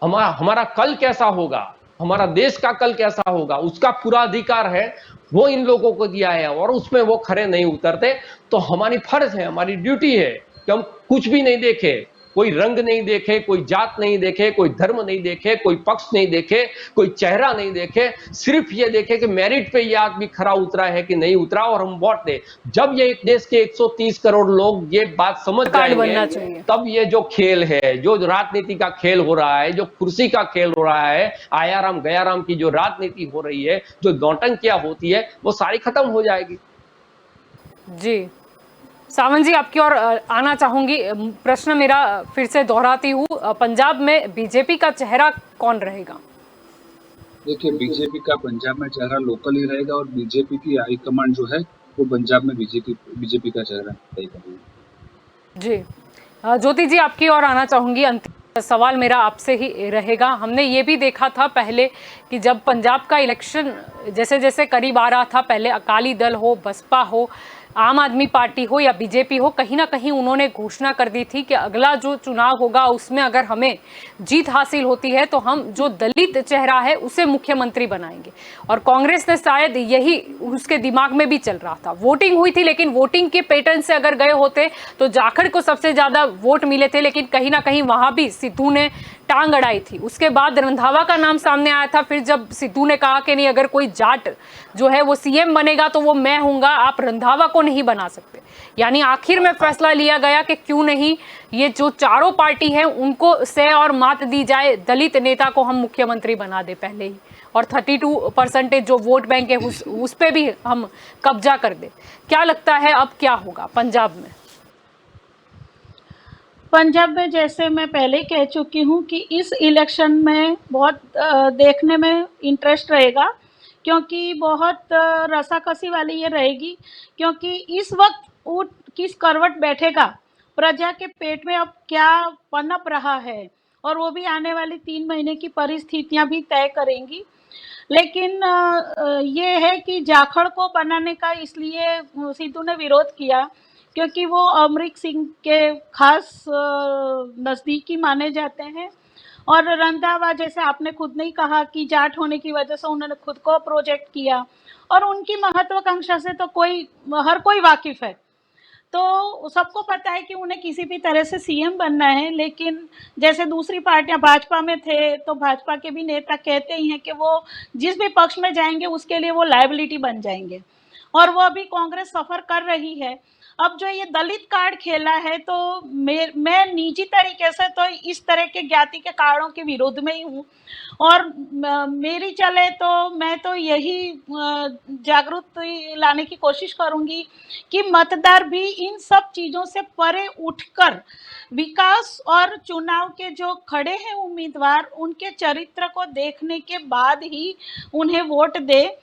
हमारा कल कैसा होगा, हमारा देश का कल कैसा होगा, उसका पूरा अधिकार है, वो इन लोगों को दिया है। और उसमें वो खरे नहीं उतरते तो हमारी फर्ज है, हमारी ड्यूटी है कि हम कुछ भी नहीं देखे, कोई रंग नहीं देखे, कोई जात नहीं देखे, कोई धर्म नहीं देखे, कोई पक्ष नहीं देखे, कोई चेहरा नहीं देखे, सिर्फ ये देखे कि मेरिट पे ये आदमी खरा उतरा है कि नहीं उतरा और हम वोट दे। जब ये देश के 130 करोड़ लोग ये बात समझ जाएंगे, तब ये जो खेल है, जो राजनीति का खेल हो रहा है, जो कुर्सी का खेल हो रहा है, आयाराम गयाराम की जो राजनीति हो रही है, जो नौटंकियां होती है, वो सारी खत्म हो जाएगी। जी सावंत जी, आपकी ओर आना चाहूंगी। प्रश्न मेरा फिर से दोहराती हूँ, पंजाब में बीजेपी का चेहरा कौन रहेगा? देखिए, बीजेपी का पंजाब में चेहरा लोकल ही रहेगा और बीजेपी की हाईकमांड जो है वो पंजाब में बीजेपी का चेहरा तय करेगी। जी ज्योति जी, आपकी ओर आना चाहूंगी। अंतिम सवाल मेरा आपसे ही रहेगा। हमने ये भी देखा था पहले कि जब पंजाब का इलेक्शन जैसे जैसे करीब आ रहा था, पहले अकाली दल हो, बसपा हो, आम आदमी पार्टी हो या बीजेपी हो, कहीं ना कहीं उन्होंने घोषणा कर दी थी कि अगला जो चुनाव होगा उसमें अगर हमें जीत हासिल होती है तो हम जो दलित चेहरा है उसे मुख्यमंत्री बनाएंगे। और कांग्रेस ने शायद यही उसके दिमाग में भी चल रहा था। वोटिंग हुई थी, लेकिन वोटिंग के पैटर्न से अगर गए होते तो जाखड़ को सबसे ज्यादा वोट मिले थे, लेकिन कहीं ना कहीं वहां भी सिद्धू ने टांग अड़ाई थी। उसके बाद रंधावा का नाम सामने आया था। फिर जब सिद्धू ने कहा कि नहीं, अगर कोई जाट जो है वो सीएम बनेगा तो वो मैं हूंगा, आप रंधावा को नहीं बना सकते। यानी आखिर में फैसला लिया गया कि क्यों नहीं ये जो चारों पार्टी है उनको सह और मात दी जाए, दलित नेता को हम मुख्यमंत्री बना दे पहले ही, और 32% जो वोट बैंक है उस पे भी हम कब्जा कर दे। क्या लगता है अब क्या होगा पंजाब में? पंजाब में जैसे मैं पहले कह चुकी हूँ कि इस इलेक्शन में बहुत देखने में इंटरेस्ट रहेगा, क्योंकि बहुत रसाकसी वाली ये रहेगी, क्योंकि इस वक्त ऊँट किस करवट बैठेगा, प्रजा के पेट में अब क्या पनप रहा है, और वो भी आने वाली 3 महीने की परिस्थितियां भी तय करेंगी। लेकिन ये है कि जाखड़ को बनाने का इसलिए सिद्धू ने विरोध किया क्योंकि वो अमरीक सिंह के खास नज़दीकी माने जाते हैं, और रंधावा जैसे आपने खुद नहीं कहा कि जाट होने की वजह से उन्होंने खुद को प्रोजेक्ट किया, और उनकी महत्वाकांक्षा से तो हर कोई वाकिफ है। तो सबको पता है कि उन्हें किसी भी तरह से सीएम बनना है। लेकिन जैसे दूसरी पार्टियां भाजपा में थे, तो भाजपा के भी नेता कहते ही हैं कि वो जिस भी पक्ष में जाएंगे उसके लिए वो लायबिलिटी बन जाएंगे, और वो अभी कांग्रेस सफर कर रही है। अब जो ये दलित कार्ड खेला है, तो मैं निजी तरीके से तो इस तरह के ज्ञाति के कार्डों के विरोध में ही हूँ, और मेरी चले तो मैं तो यही जागरूकता लाने की कोशिश करूंगी कि मतदार भी इन सब चीज़ों से परे उठकर विकास और चुनाव के जो खड़े हैं उम्मीदवार, उनके चरित्र को देखने के बाद ही उन्हें वोट दे।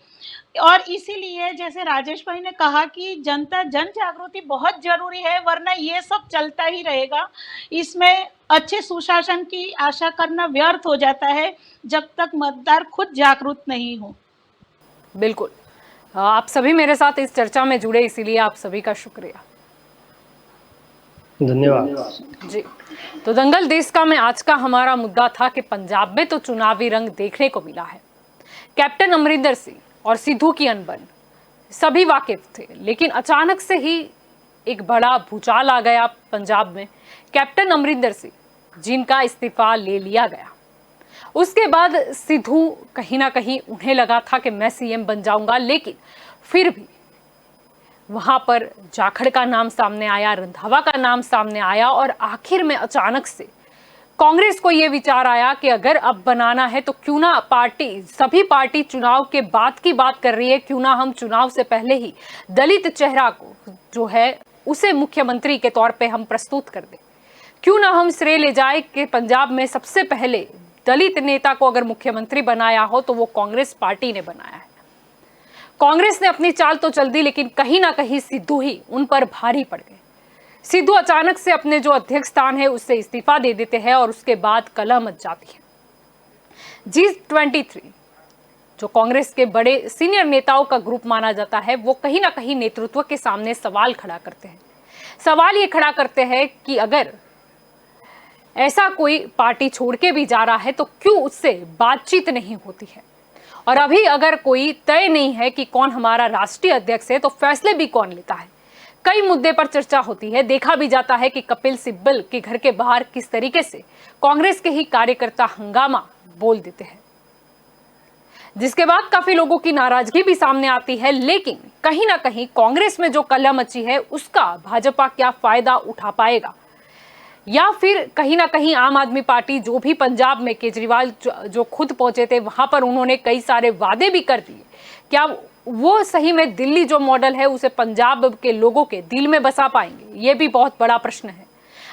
और इसीलिए जैसे राजेश भाई ने कहा कि जन जागृति बहुत जरूरी है, वरना ये सब चलता ही रहेगा। इसमें अच्छे सुशासन की आशा करना व्यर्थ हो जाता है जब तक मतदार खुद जागरूक नहीं हो। बिल्कुल, आप सभी मेरे साथ इस चर्चा में जुड़े, इसीलिए आप सभी का शुक्रिया। धन्यवाद जी। तो दंगल देश का में आज का हमारा मुद्दा था कि पंजाब में तो चुनावी रंग देखने को मिला है। कैप्टन अमरिंदर सिंह और सिद्धू की अनबन सभी वाकिफ थे, लेकिन अचानक से ही एक बड़ा भूचाल आ गया पंजाब में। कैप्टन अमरिंदर सिंह जिनका इस्तीफा ले लिया गया, उसके बाद सिद्धू कहीं ना कहीं उन्हें लगा था कि मैं सीएम बन जाऊंगा, लेकिन फिर भी वहां पर जाखड़ का नाम सामने आया, रंधावा का नाम सामने आया, और आखिर में अचानक से कांग्रेस को यह विचार आया कि अगर अब बनाना है तो क्यों ना सभी पार्टी चुनाव के बाद की बात कर रही है, क्यों ना हम चुनाव से पहले ही दलित चेहरा को जो है उसे मुख्यमंत्री के तौर पे हम प्रस्तुत कर दें। क्यों ना हम श्रेय ले जाए कि पंजाब में सबसे पहले दलित नेता को अगर मुख्यमंत्री बनाया हो तो वो कांग्रेस पार्टी ने बनाया है। कांग्रेस ने अपनी चाल तो चल दी, लेकिन कहीं ना कहीं सिद्धू ही उन पर भारी पड़ गए। सिद्धू अचानक से अपने जो अध्यक्ष स्थान है उससे इस्तीफा दे देते हैं, और उसके बाद कलह मच जाती है। G23 जो कांग्रेस के बड़े सीनियर नेताओं का ग्रुप माना जाता है, वो कहीं ना कहीं नेतृत्व के सामने सवाल खड़ा करते हैं। सवाल ये खड़ा करते हैं कि अगर ऐसा कोई पार्टी छोड़ के भी जा रहा है तो क्यों उससे बातचीत नहीं होती है, और अभी अगर कोई तय नहीं है कि कौन हमारा राष्ट्रीय अध्यक्ष है तो फैसले भी कौन लेता है। कई मुद्दे पर चर्चा होती है। देखा भी जाता है कि कपिल सिब्बल के घर के बाहर किस तरीके से कांग्रेस के ही कार्यकर्ता हंगामा बोल देते हैं, जिसके बाद काफी लोगों की नाराजगी भी सामने आती है। लेकिन कहीं ना कहीं कांग्रेस में जो कलह मची है उसका भाजपा क्या फायदा उठा पाएगा, या फिर कहीं ना कहीं आम आदमी पार्टी, जो भी पंजाब में केजरीवाल जो खुद पहुंचे थे वहां पर उन्होंने कई सारे वादे भी कर दिए, क्या वो सही में दिल्ली जो मॉडल है उसे पंजाब के लोगों के दिल में बसा पाएंगे? ये भी बहुत बड़ा प्रश्न है।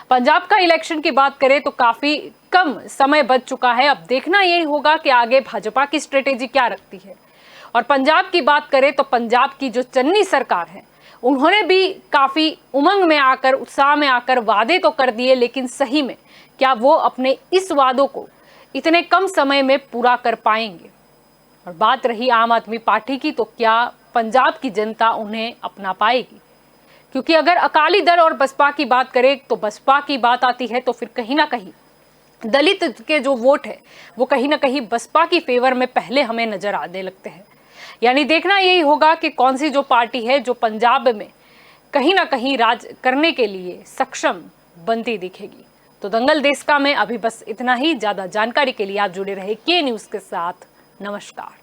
पंजाब का इलेक्शन की बात करें तो काफी कम समय बच चुका है। अब देखना यही होगा कि आगे भाजपा की स्ट्रेटेजी क्या रखती है। और पंजाब की बात करें तो पंजाब की जो चन्नी सरकार है उन्होंने भी काफी उमंग में आकर, उत्साह में आकर वादे तो कर दिए, लेकिन सही में क्या वो अपने इस वादों को इतने कम समय में पूरा कर पाएंगे? और बात रही आम आदमी पार्टी की, तो क्या पंजाब की जनता उन्हें अपना पाएगी? क्योंकि अगर अकाली दल और बसपा की बात करें तो बसपा की बात आती है तो फिर कहीं ना कहीं दलित के जो वोट है वो कहीं ना कहीं बसपा की फेवर में पहले हमें नजर आने लगते हैं। यानी देखना यही होगा कि कौन सी जो पार्टी है जो पंजाब में कहीं ना कहीं राज करने के लिए सक्षम बनती दिखेगी। तो दंगल देश का में अभी बस इतना ही। ज्यादा जानकारी के लिए आप जुड़े रहे के न्यूज के साथ। नमस्कार।